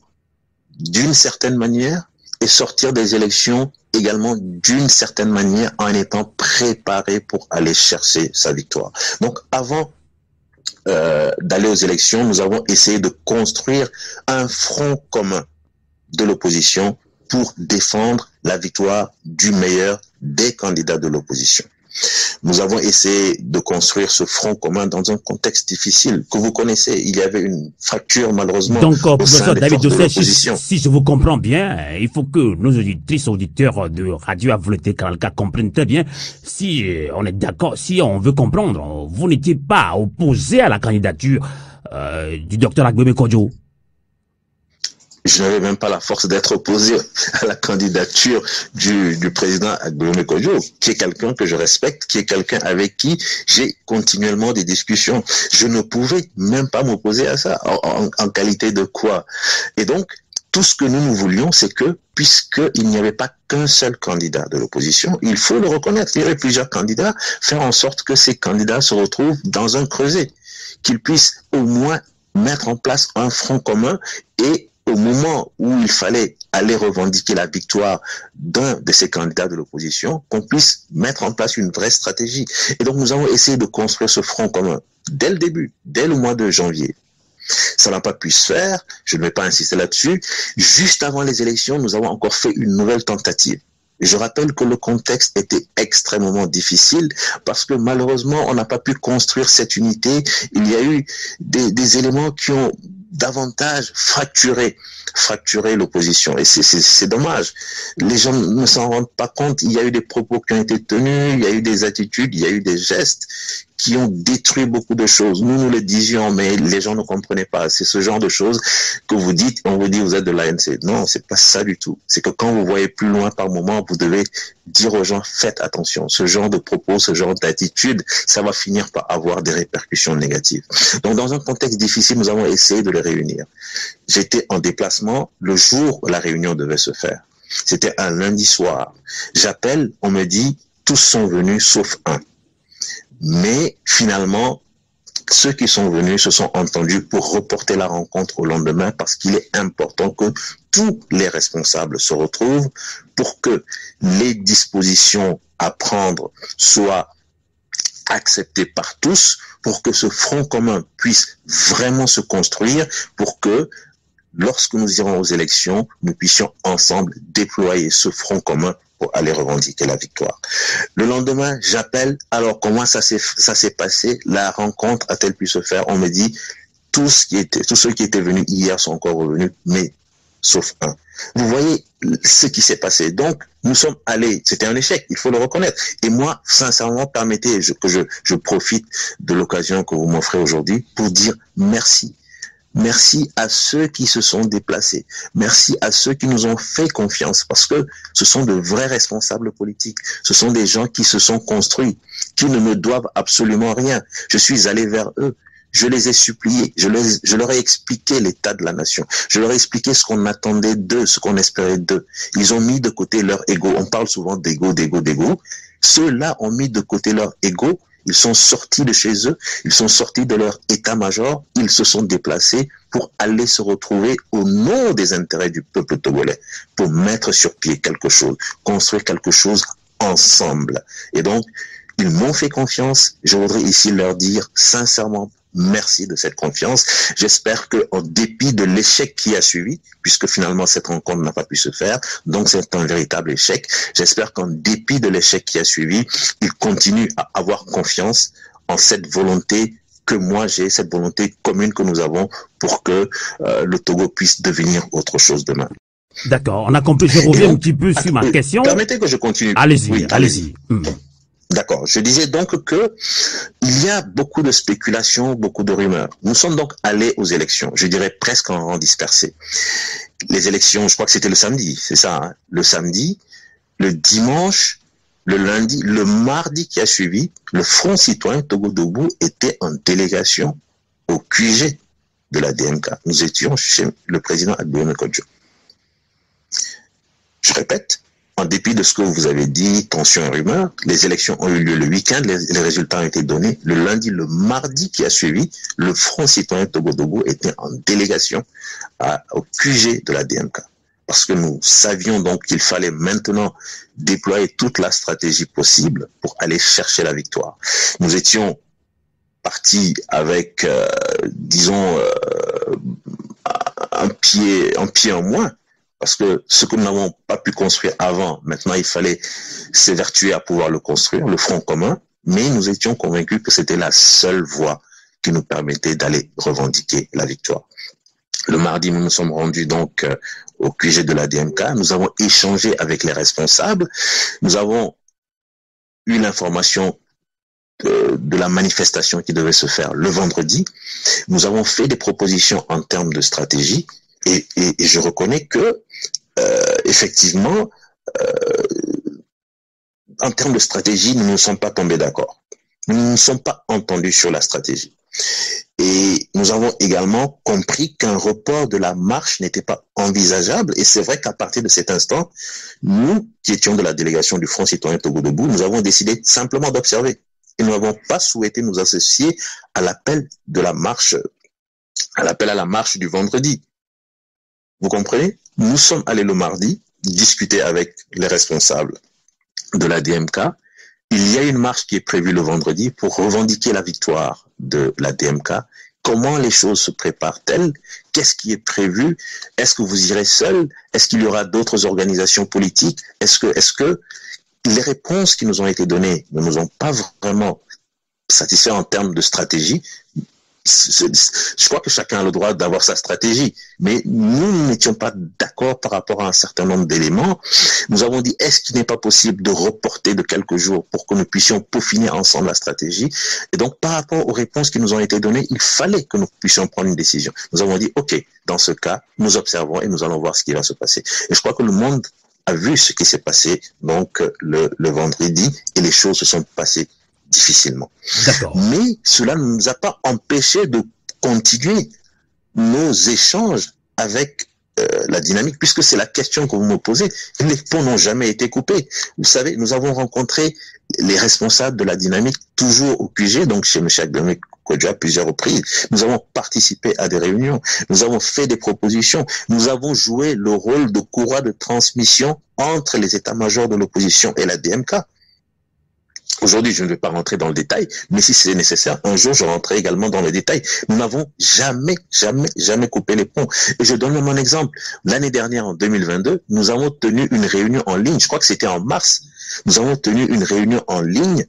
d'une certaine manière et sortir des élections également d'une certaine manière en étant préparé pour aller chercher sa victoire. Donc avant d'aller aux élections, nous avons essayé de construire un front commun de l'opposition pour défendre la victoire du meilleur des candidats de l'opposition. Nous avons essayé de construire ce front commun dans un contexte difficile que vous connaissez. Il y avait une fracture malheureusement. Donc, professeur David Dossé, si je vous comprends bien, il faut que nos auditrices, auditeurs de Radio Avouleté Kanalka comprennent très bien. Si on est d'accord, si on veut comprendre, vous n'étiez pas opposé à la candidature du docteur Agbemé Kodjo? Je n'avais même pas la force d'être opposé à la candidature du président Agbemé Kodjo, qui est quelqu'un que je respecte, qui est quelqu'un avec qui j'ai continuellement des discussions. Je ne pouvais même pas m'opposer à ça. En qualité de quoi? Et donc, tout ce que nous voulions, c'est que, puisqu'il n'y avait pas qu'un seul candidat de l'opposition, il faut le reconnaître, il y avait plusieurs candidats, faire en sorte que ces candidats se retrouvent dans un creuset, qu'ils puissent au moins mettre en place un front commun et au moment où il fallait aller revendiquer la victoire d'un de ces candidats de l'opposition, qu'on puisse mettre en place une vraie stratégie. Et donc nous avons essayé de construire ce front commun dès le début, dès le mois de janvier. Ça n'a pas pu se faire, je ne vais pas insister là-dessus. Juste avant les élections, nous avons encore fait une nouvelle tentative. Je rappelle que le contexte était extrêmement difficile parce que malheureusement, on n'a pas pu construire cette unité. Il y a eu des éléments qui ont davantage fracturé l'opposition. Et c'est dommage. Les gens ne s'en rendent pas compte. Il y a eu des propos qui ont été tenus, il y a eu des attitudes, il y a eu des gestes qui ont détruit beaucoup de choses. Nous le disions, mais les gens ne comprenaient pas. C'est ce genre de choses que vous dites, on vous dit vous êtes de l'ANC. Non, c'est pas ça du tout. C'est que quand vous voyez plus loin par moment, vous devez dire aux gens, faites attention. Ce genre de propos, ce genre d'attitude, ça va finir par avoir des répercussions négatives. Donc, dans un contexte difficile, nous avons essayé de les réunir. J'étais en déplacement le jour où la réunion devait se faire. C'était un lundi soir. J'appelle, on me dit, tous sont venus sauf un. Mais finalement, ceux qui sont venus se sont entendus pour reporter la rencontre au lendemain parce qu'il est important que tous les responsables se retrouvent pour que les dispositions à prendre soient acceptées par tous, pour que ce front commun puisse vraiment se construire, pour que lorsque nous irons aux élections, nous puissions ensemble déployer ce front commun pour aller revendiquer la victoire. Le lendemain, j'appelle, alors comment ça s'est passé? La rencontre a-t-elle pu se faire? On me dit, tous ceux qui étaient venus hier sont encore revenus, mais sauf un. Vous voyez ce qui s'est passé. Donc, nous sommes allés, c'était un échec, il faut le reconnaître. Et moi, sincèrement, permettez que je profite de l'occasion que vous m'offrez aujourd'hui pour dire merci. Merci à ceux qui se sont déplacés. Merci à ceux qui nous ont fait confiance parce que ce sont de vrais responsables politiques. Ce sont des gens qui se sont construits, qui ne me doivent absolument rien. Je suis allé vers eux. Je les ai suppliés. Je leur ai expliqué l'état de la nation. Je leur ai expliqué ce qu'on attendait d'eux, ce qu'on espérait d'eux. Ils ont mis de côté leur ego. On parle souvent d'ego. Ceux-là ont mis de côté leur ego. Ils sont sortis de chez eux, ils sont sortis de leur état-major, ils se sont déplacés pour aller se retrouver au nom des intérêts du peuple togolais, pour mettre sur pied quelque chose, construire quelque chose ensemble. Et donc, ils m'ont fait confiance. Je voudrais ici leur dire sincèrement merci de cette confiance. J'espère qu'en dépit de l'échec qui a suivi, puisque finalement cette rencontre n'a pas pu se faire, donc c'est un véritable échec, j'espère qu'en dépit de l'échec qui a suivi, ils continuent à avoir confiance en cette volonté que moi j'ai, cette volonté commune que nous avons pour que le Togo puisse devenir autre chose demain. D'accord, on a compris. Je reviens un petit peu sur ma question. Permettez que je continue. Allez-y, oui, allez-y. D'accord. Je disais donc que il y a beaucoup de spéculations, beaucoup de rumeurs. Nous sommes donc allés aux élections, je dirais presque en rang dispersé. Les élections, je crois que c'était le samedi, c'est ça, hein? Le samedi, le dimanche, le lundi, le mardi qui a suivi, le Front citoyen Togo Debout était en délégation au QG de la DMK. Nous étions chez le président Agbemé Kodjo. Je répète, en dépit de ce que vous avez dit, tension et rumeur, les élections ont eu lieu le week-end, les résultats ont été donnés. Le lundi, le mardi qui a suivi, le Front citoyen Togo Debout était en délégation au QG de la DMK. Parce que nous savions donc qu'il fallait maintenant déployer toute la stratégie possible pour aller chercher la victoire. Nous étions partis avec, disons, un pied en moins. Parce que ce que nous n'avons pas pu construire avant, maintenant il fallait s'évertuer à pouvoir le construire, le front commun, mais nous étions convaincus que c'était la seule voie qui nous permettait d'aller revendiquer la victoire. Le mardi, nous nous sommes rendus donc au QG de la DMK, nous avons échangé avec les responsables, nous avons eu l'information de la manifestation qui devait se faire le vendredi. Nous avons fait des propositions en termes de stratégie et je reconnais que effectivement, en termes de stratégie, nous ne sommes pas tombés d'accord. Nous ne nous sommes pas entendus sur la stratégie. Et nous avons également compris qu'un report de la marche n'était pas envisageable. Et c'est vrai qu'à partir de cet instant, nous, qui étions de la délégation du Front citoyen Togo Debout, nous avons décidé simplement d'observer. Et nous n'avons pas souhaité nous associer à l'appel de la marche, à l'appel à la marche du vendredi. Vous comprenez? Nous sommes allés le mardi discuter avec les responsables de la DMK. Il y a une marche qui est prévue le vendredi pour revendiquer la victoire de la DMK. Comment les choses se préparent-elles? Qu'est-ce qui est prévu? Est-ce que vous irez seul? Est-ce qu'il y aura d'autres organisations politiques? Est-ce que les réponses qui nous ont été données ne nous ont pas vraiment satisfait en termes de stratégie? Je crois que chacun a le droit d'avoir sa stratégie, mais nous n'étions pas d'accord par rapport à un certain nombre d'éléments. Nous avons dit, est-ce qu'il n'est pas possible de reporter de quelques jours pour que nous puissions peaufiner ensemble la stratégie? Et donc, par rapport aux réponses qui nous ont été données, il fallait que nous puissions prendre une décision. Nous avons dit, OK, dans ce cas, nous observons et nous allons voir ce qui va se passer. Et je crois que le monde a vu ce qui s'est passé donc le vendredi et les choses se sont passées difficilement. Mais cela ne nous a pas empêché de continuer nos échanges avec la dynamique, puisque c'est la question que vous me posez. Les ponts n'ont jamais été coupés. Vous savez, nous avons rencontré les responsables de la dynamique toujours au QG, donc chez M. Agbemi Kodjo à plusieurs reprises. Nous avons participé à des réunions, nous avons fait des propositions, nous avons joué le rôle de courroie de transmission entre les états-majors de l'opposition et la DMK. Aujourd'hui, je ne vais pas rentrer dans le détail, mais si c'est nécessaire, un jour, je rentrerai également dans le détail. Nous n'avons jamais coupé les ponts. Et je donne mon exemple. L'année dernière, en 2022, nous avons tenu une réunion en ligne. Je crois que c'était en mars. Nous avons tenu une réunion en ligne,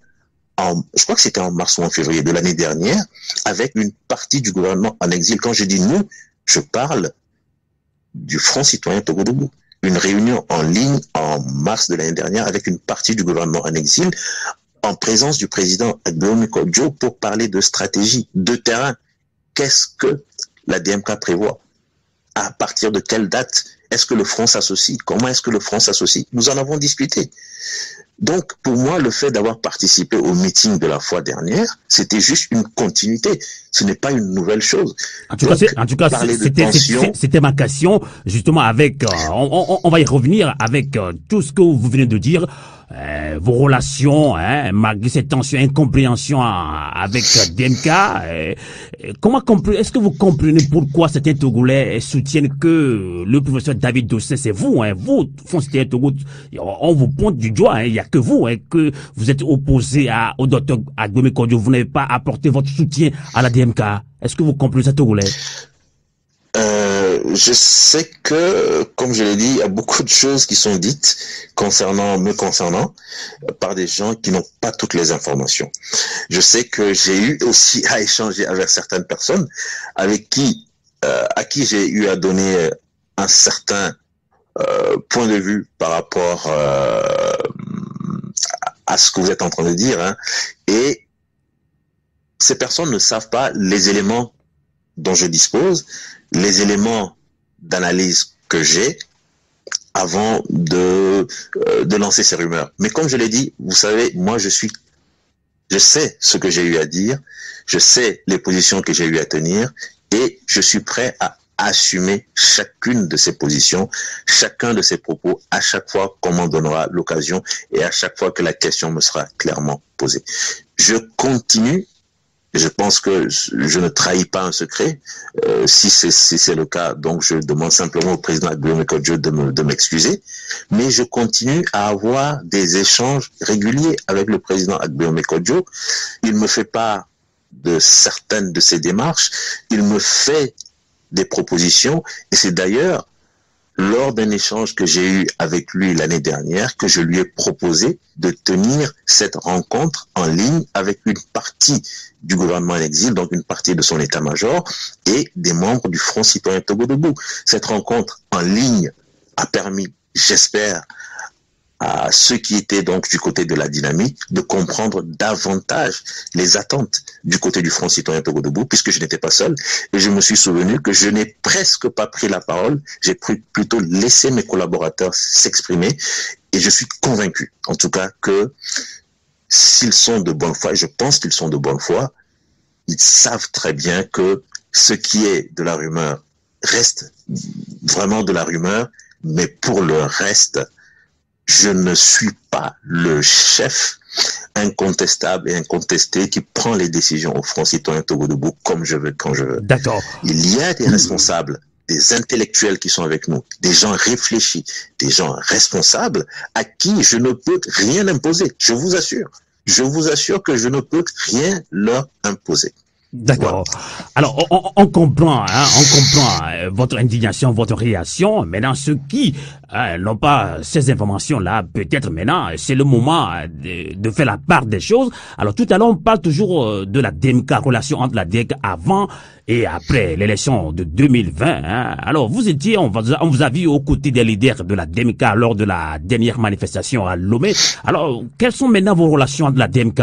je crois que c'était en mars ou en février de l'année dernière, avec une partie du gouvernement en exil. Quand je dis nous, je parle du Front citoyen Togo Debout. Une réunion en ligne en mars de l'année dernière avec une partie du gouvernement en exil, en présence du président Agbemi Kodjo pour parler de stratégie, de terrain. Qu'est-ce que la DMK prévoit? À partir de quelle date est-ce que le Front s'associe? Comment est-ce que le Front s'associe? Nous en avons discuté. Donc, pour moi, le fait d'avoir participé au meeting de la fois dernière, c'était juste une continuité. Ce n'est pas une nouvelle chose. En tout cas, c'était ma question, justement, avec, on va y revenir avec tout ce que vous venez de dire. Vos relations, malgré cette tension, incompréhension avec DMK, est-ce que vous comprenez pourquoi certains Togolais soutiennent que le professeur David Dossé, c'est vous, vous, Front citoyen Togo, on vous pointe du doigt, il n'y a que vous, que vous êtes opposé au docteur Agbemi Kodjo, vous n'avez pas apporté votre soutien à la DMK. Est-ce que vous comprenez ça, Togolais? Je sais que, comme je l'ai dit, il y a beaucoup de choses qui sont dites me concernant, par des gens qui n'ont pas toutes les informations. Je sais que j'ai eu aussi à échanger avec certaines personnes à qui j'ai eu à donner un certain point de vue par rapport à ce que vous êtes en train de dire, et ces personnes ne savent pas les éléments dont je dispose, les éléments d'analyse que j'ai avant de lancer ces rumeurs. Mais comme je l'ai dit, vous savez, moi je sais ce que j'ai eu à dire, je sais les positions que j'ai eu à tenir et je suis prêt à assumer chacune de ces positions, chacun de ces propos, à chaque fois qu'on m'en donnera l'occasion et à chaque fois que la question me sera clairement posée. Je continue. Je pense que je ne trahis pas un secret. Si c'est le cas, donc je demande simplement au président Agbemi Kodjo de m'excuser. Mais je continue à avoir des échanges réguliers avec le président Agbemi Kodjo. Il me fait part de certaines de ses démarches. Il me fait des propositions. Et c'est d'ailleurs lors d'un échange que j'ai eu avec lui l'année dernière que je lui ai proposé de tenir cette rencontre en ligne avec une partie du gouvernement en exil, donc une partie de son état-major et des membres du Front citoyen Togo Debout. Cette rencontre en ligne a permis, j'espère, à ceux qui étaient donc du côté de la dynamique de comprendre davantage les attentes du côté du Front citoyen Togo Debout, puisque je n'étais pas seul. Et je me suis souvenu que je n'ai presque pas pris la parole. J'ai plutôt laissé mes collaborateurs s'exprimer. Et je suis convaincu, en tout cas, que s'ils sont de bonne foi, et je pense qu'ils sont de bonne foi, ils savent très bien que ce qui est de la rumeur reste vraiment de la rumeur, mais pour le reste, je ne suis pas le chef incontestable et incontesté qui prend les décisions au Front citoyen Togo Debout comme je veux, quand je veux. D'accord. Il y a des responsables, des intellectuels qui sont avec nous, des gens réfléchis, des gens responsables à qui je ne peux rien imposer. Je vous assure. Je vous assure que je ne peux rien leur imposer. D'accord. Alors, on comprend, votre indignation, votre réaction. Maintenant, ceux qui n'ont pas ces informations-là, peut-être maintenant, c'est le moment de faire la part des choses. Alors, tout à l'heure, on parle toujours de la DMK, relation entre la DMK avant et après l'élection de 2020. Alors, vous étiez, on vous a vu aux côtés des leaders de la DMK lors de la dernière manifestation à Lomé. Alors, quelles sont maintenant vos relations entre la DMK,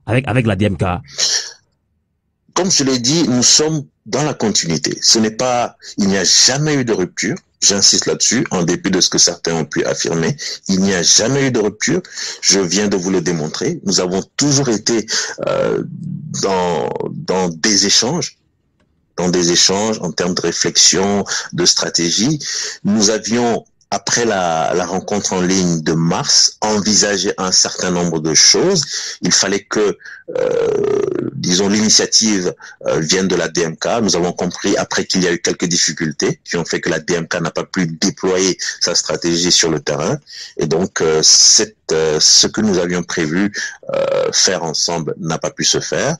avec la DMK? Comme je l'ai dit, nous sommes dans la continuité. Il n'y a jamais eu de rupture. J'insiste là-dessus, en dépit de ce que certains ont pu affirmer. Il n'y a jamais eu de rupture. Je viens de vous le démontrer. Nous avons toujours été dans des échanges en termes de réflexion, de stratégie. Nous avions, après la rencontre en ligne de mars, envisagé un certain nombre de choses. Il fallait que, l'initiative vienne de la DMK. Nous avons compris après qu'il y a eu quelques difficultés qui ont fait que la DMK n'a pas pu déployer sa stratégie sur le terrain. Et donc, ce que nous avions prévu faire ensemble n'a pas pu se faire.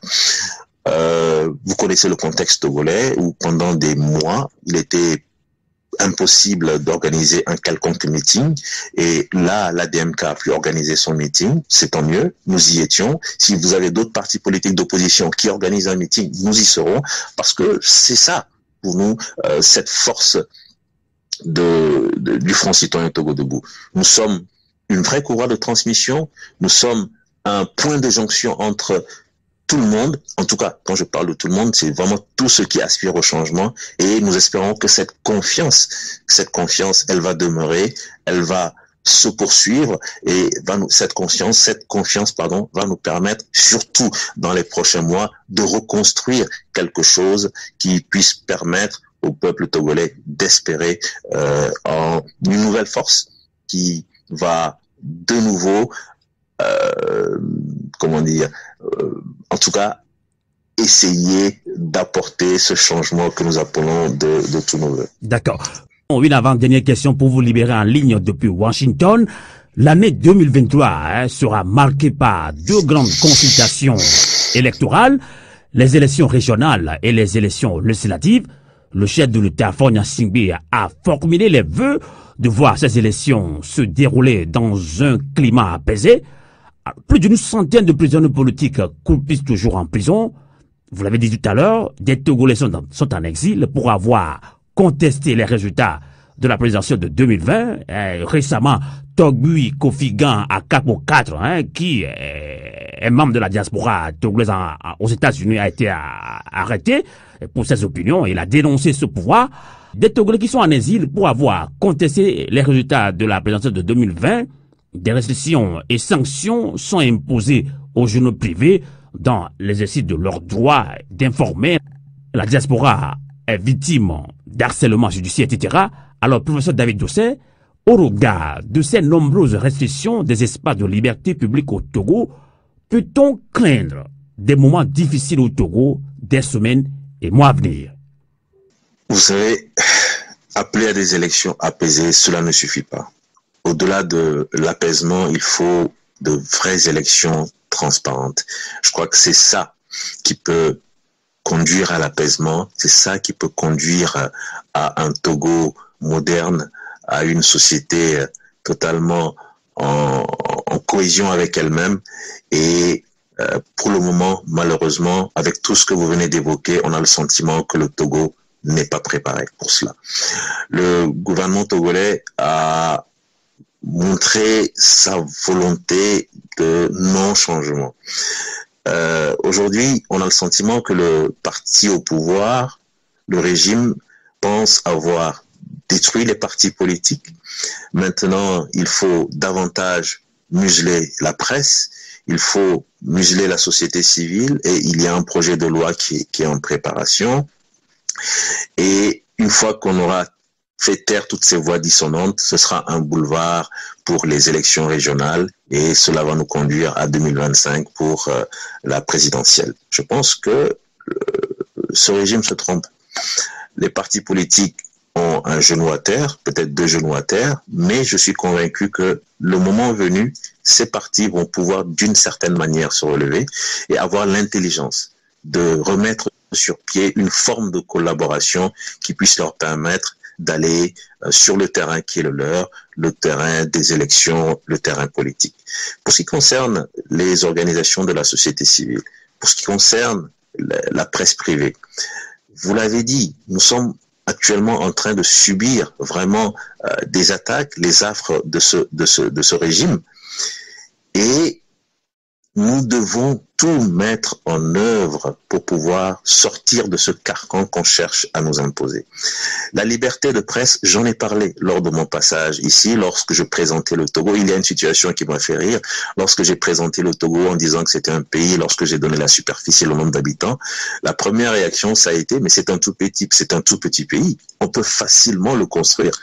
Vous connaissez le contexte togolais où pendant des mois, il était impossible d'organiser un quelconque meeting, et là la DMK a pu organiser son meeting, c'est tant mieux, nous y étions. Si vous avez d'autres partis politiques d'opposition qui organisent un meeting, nous y serons, parce que c'est ça pour nous cette force du Front citoyen Togo Debout. Nous sommes une vraie courroie de transmission, nous sommes un point de jonction entre tout le monde. En tout cas, quand je parle de tout le monde, c'est vraiment tous ceux qui aspirent au changement, et nous espérons que cette confiance, elle va demeurer, elle va se poursuivre, et cette confiance, va nous permettre, surtout dans les prochains mois, de reconstruire quelque chose qui puisse permettre au peuple togolais d'espérer en une nouvelle force qui va de nouveau en tout cas, essayer d'apporter ce changement que nous appelons de tous nos vœux. D'accord. Une avant-dernière question pour vous libérer en ligne depuis Washington. L'année 2023 sera marquée par deux grandes consultations électorales, les élections régionales et les élections législatives. Le chef de l'État, Faure Gnassingbé, a formulé les vœux de voir ces élections se dérouler dans un climat apaisé. Plus d'une centaine de prisonniers politiques croupissent toujours en prison. Vous l'avez dit tout à l'heure, des Togolais sont en exil pour avoir contesté les résultats de la présidentielle de 2020. Récemment, Togbui Kofigan à Capo 4, qui est membre de la diaspora togolaise aux États-Unis, a été arrêté pour ses opinions. Il a dénoncé ce pouvoir. Des Togolais qui sont en exil pour avoir contesté les résultats de la présidentielle de 2020. Des restrictions et sanctions sont imposées aux journaux privés dans l'exercice de leur droit d'informer. La diaspora est victime d'harcèlement judiciaire, etc. Alors, professeur David Dossé, au regard de ces nombreuses restrictions des espaces de liberté publique au Togo, peut-on craindre des moments difficiles au Togo, des semaines et mois à venir? Vous savez, appeler à des élections apaisées, cela ne suffit pas. Au-delà de l'apaisement, il faut de vraies élections transparentes. Je crois que c'est ça qui peut conduire à l'apaisement, c'est ça qui peut conduire à un Togo moderne, à une société totalement en cohésion avec elle-même. Et pour le moment, malheureusement, avec tout ce que vous venez d'évoquer, on a le sentiment que le Togo n'est pas préparé pour cela. Le gouvernement togolais a montrer sa volonté de non-changement. Aujourd'hui, on a le sentiment que le parti au pouvoir, le régime, pense avoir détruit les partis politiques. Maintenant, il faut davantage museler la presse, il faut museler la société civile, et il y a un projet de loi qui est en préparation. Et une fois qu'on aura fait taire toutes ces voix dissonantes, ce sera un boulevard pour les élections régionales, et cela va nous conduire à 2025 pour la présidentielle. Je pense que ce régime se trompe. Les partis politiques ont un genou à terre, peut-être 2 genoux à terre, mais je suis convaincu que le moment venu, ces partis vont pouvoir d'une certaine manière se relever et avoir l'intelligence de remettre sur pied une forme de collaboration qui puisse leur permettre d'aller sur le terrain qui est le leur, le terrain des élections, le terrain politique. Pour ce qui concerne les organisations de la société civile, pour ce qui concerne la presse privée, vous l'avez dit, nous sommes actuellement en train de subir vraiment des attaques, les affres de ce régime, et nous devons tout mettre en œuvre pour pouvoir sortir de ce carcan qu'on cherche à nous imposer. La liberté de presse, j'en ai parlé lors de mon passage ici, lorsque je présentais le Togo. Il y a une situation qui m'a fait rire. Lorsque j'ai présenté le Togo en disant que c'était un pays, lorsque j'ai donné la superficie et le nombre d'habitants, la première réaction, ça a été, mais c'est un tout petit pays. On peut facilement le construire.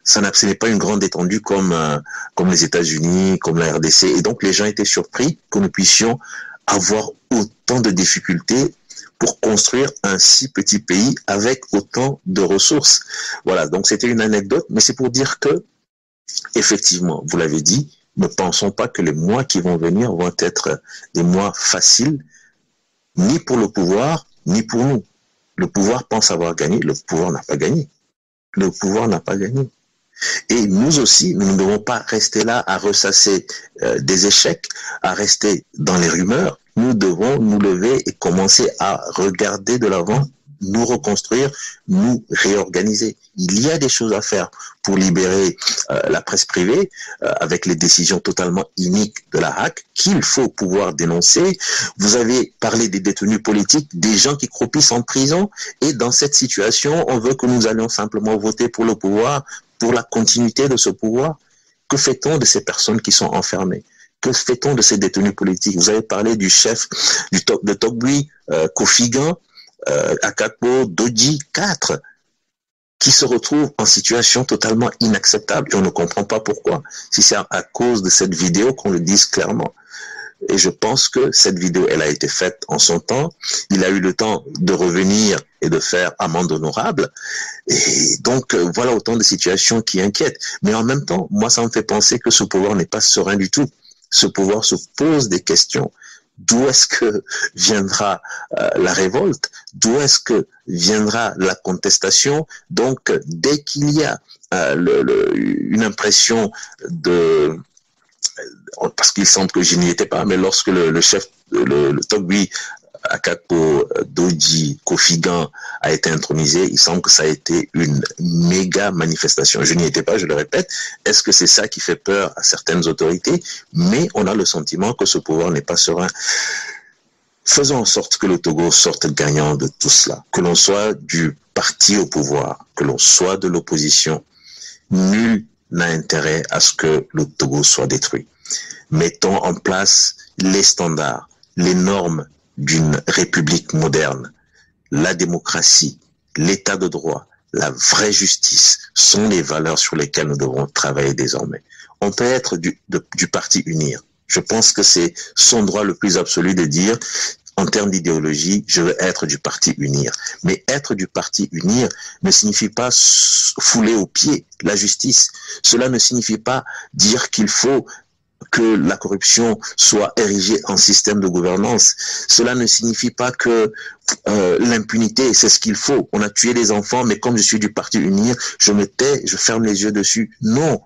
Ce n'est pas une grande étendue comme les États-Unis, comme la RDC. Et donc, les gens étaient surpris que nous puissions avoir autant de difficultés pour construire un si petit pays avec autant de ressources. Voilà, donc c'était une anecdote, mais c'est pour dire que, effectivement, vous l'avez dit, ne pensons pas que les mois qui vont venir vont être des mois faciles, ni pour le pouvoir, ni pour nous. Le pouvoir pense avoir gagné, le pouvoir n'a pas gagné. Le pouvoir n'a pas gagné. Et nous aussi, nous ne devons pas rester là à ressasser des échecs, à rester dans les rumeurs. Nous devons nous lever et commencer à regarder de l'avant, nous reconstruire, nous réorganiser. Il y a des choses à faire pour libérer la presse privée avec les décisions totalement iniques de la HAC qu'il faut pouvoir dénoncer. Vous avez parlé des détenus politiques, des gens qui croupissent en prison, et dans cette situation, on veut que nous allions simplement voter pour le pouvoir, pour la continuité de ce pouvoir. Que fait-on de ces personnes qui sont enfermées? Que fait-on de ces détenus politiques? Vous avez parlé du chef de Togbi, Kofigan, Akakpo, Dodji, 4, qui se retrouvent en situation totalement inacceptable, et on ne comprend pas pourquoi. Si c'est à cause de cette vidéo, qu'on le dise clairement. Et je pense que cette vidéo, elle a été faite en son temps. Il a eu le temps de revenir et de faire amende honorable. Et donc, voilà autant de situations qui inquiètent. Mais en même temps, moi, ça me fait penser que ce pouvoir n'est pas serein du tout. Ce pouvoir se pose des questions. D'où est-ce que viendra la révolte? D'où est-ce que viendra la contestation? Donc, dès qu'il y a une impression de... Parce qu'il semble que je n'y étais pas, mais lorsque le chef, le Togbi, Akakpo, Dodji, Kofigan a été intronisé, il semble que ça a été une méga manifestation. Je n'y étais pas, je le répète. Est-ce que c'est ça qui fait peur à certaines autorités? Mais on a le sentiment que ce pouvoir n'est pas serein. Faisons en sorte que le Togo sorte gagnant de tout cela. Que l'on soit du parti au pouvoir, que l'on soit de l'opposition, nul n'a intérêt à ce que le Togo soit détruit. Mettons en place les standards, les normes d'une république moderne. La démocratie, l'état de droit, la vraie justice sont les valeurs sur lesquelles nous devons travailler désormais. On peut être du parti unir. Je pense que c'est son droit le plus absolu de dire, en termes d'idéologie, je veux être du parti unir. Mais être du parti unir ne signifie pas fouler aux pieds la justice. Cela ne signifie pas dire qu'il faut que la corruption soit érigée en système de gouvernance. Cela ne signifie pas que l'impunité, c'est ce qu'il faut. On a tué des enfants, mais comme je suis du parti unir, je me tais, je ferme les yeux dessus. Non,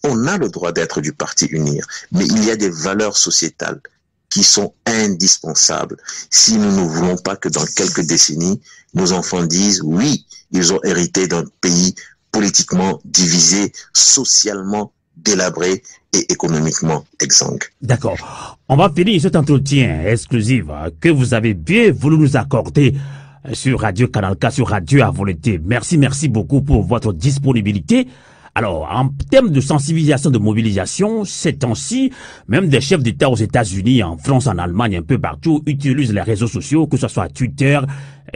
on a le droit d'être du parti unir, mais il y a des valeurs sociétales qui sont indispensables si nous ne voulons pas que dans quelques décennies, nos enfants disent oui, ils ont hérité d'un pays politiquement divisé, socialement délabré et économiquement exsangue. D'accord. On va finir cet entretien exclusif que vous avez bien voulu nous accorder sur Radio Canal K, sur Radio à volonté. Merci beaucoup pour votre disponibilité. Alors, en termes de sensibilisation, de mobilisation, ces temps-ci, même des chefs d'État aux États-Unis, en France, en Allemagne, un peu partout, utilisent les réseaux sociaux, que ce soit Twitter,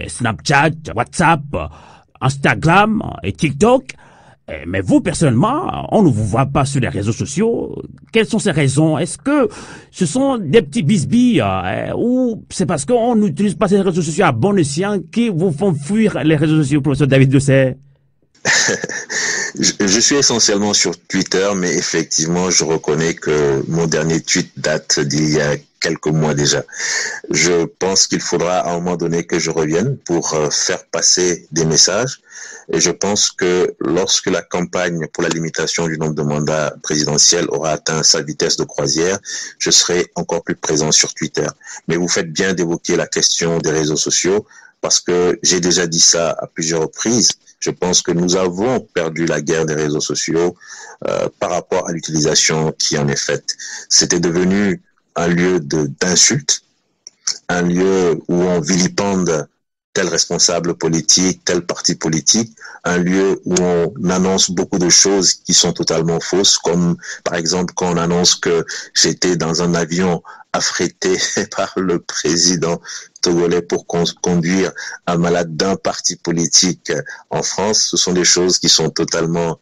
Snapchat, WhatsApp, Instagram et TikTok. Mais vous, personnellement, on ne vous voit pas sur les réseaux sociaux. Quelles sont ces raisons? Est-ce que ce sont des petits bisbilles ou c'est parce qu'on n'utilise pas ces réseaux sociaux à bon escient qui vous font fuir les réseaux sociaux, professeur David Doucet? Je suis essentiellement sur Twitter, mais effectivement, je reconnais que mon dernier tweet date d'il y a quelques mois déjà. Je pense qu'il faudra à un moment donné que je revienne pour faire passer des messages. Et je pense que lorsque la campagne pour la limitation du nombre de mandats présidentiels aura atteint sa vitesse de croisière, je serai encore plus présent sur Twitter. Mais vous faites bien d'évoquer la question des réseaux sociaux parce que j'ai déjà dit ça à plusieurs reprises. Je pense que nous avons perdu la guerre des réseaux sociaux par rapport à l'utilisation qui en est faite. C'était devenu un lieu d'insulte, un lieu où on vilipende tel responsable politique, tel parti politique, un lieu où on annonce beaucoup de choses qui sont totalement fausses, comme par exemple quand on annonce que j'étais dans un avion affrété par le président togolais pour conduire un malade d'un parti politique en France. Ce sont des choses qui sont totalement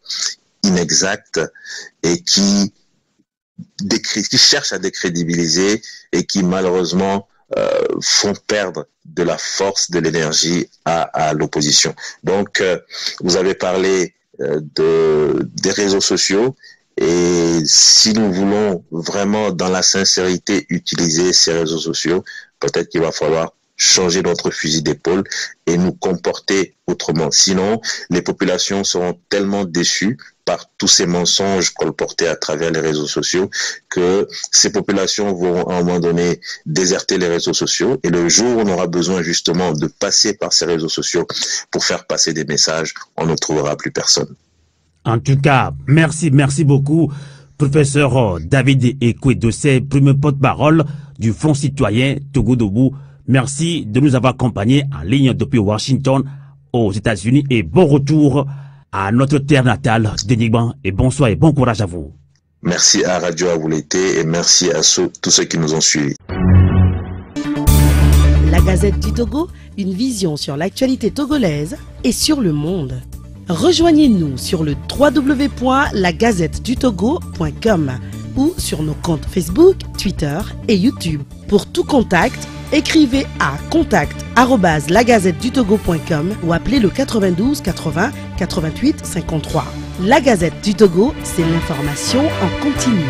inexactes et qui cherchent à décrédibiliser et qui malheureusement font perdre de la force, de l'énergie à l'opposition. Donc, vous avez parlé des réseaux sociaux et si nous voulons vraiment dans la sincérité utiliser ces réseaux sociaux, peut-être qu'il va falloir changer notre fusil d'épaule et nous comporter autrement. Sinon, les populations seront tellement déçues par tous ces mensonges colportés à travers les réseaux sociaux que ces populations vont à un moment donné déserter les réseaux sociaux et le jour où on aura besoin justement de passer par ces réseaux sociaux pour faire passer des messages, on ne trouvera plus personne. En tout cas, merci beaucoup, professeur David Doucet, premier porte-parole du Front citoyen Togo-Debout. Merci de nous avoir accompagnés en ligne depuis Washington, aux États-Unis, et bon retour à notre terre natale d'Enigma, et bonsoir et bon courage à vous. Merci à Radio à vous l'été et merci à tous ceux qui nous ont suivis. La Gazette du Togo, une vision sur l'actualité togolaise et sur le monde. Rejoignez-nous sur le www.lagazettedutogo.com ou sur nos comptes Facebook, Twitter et YouTube. Pour tout contact, écrivez à contact@lagazettedutogo.com ou appelez le 92 80 88 53. La Gazette du Togo, c'est l'information en continu.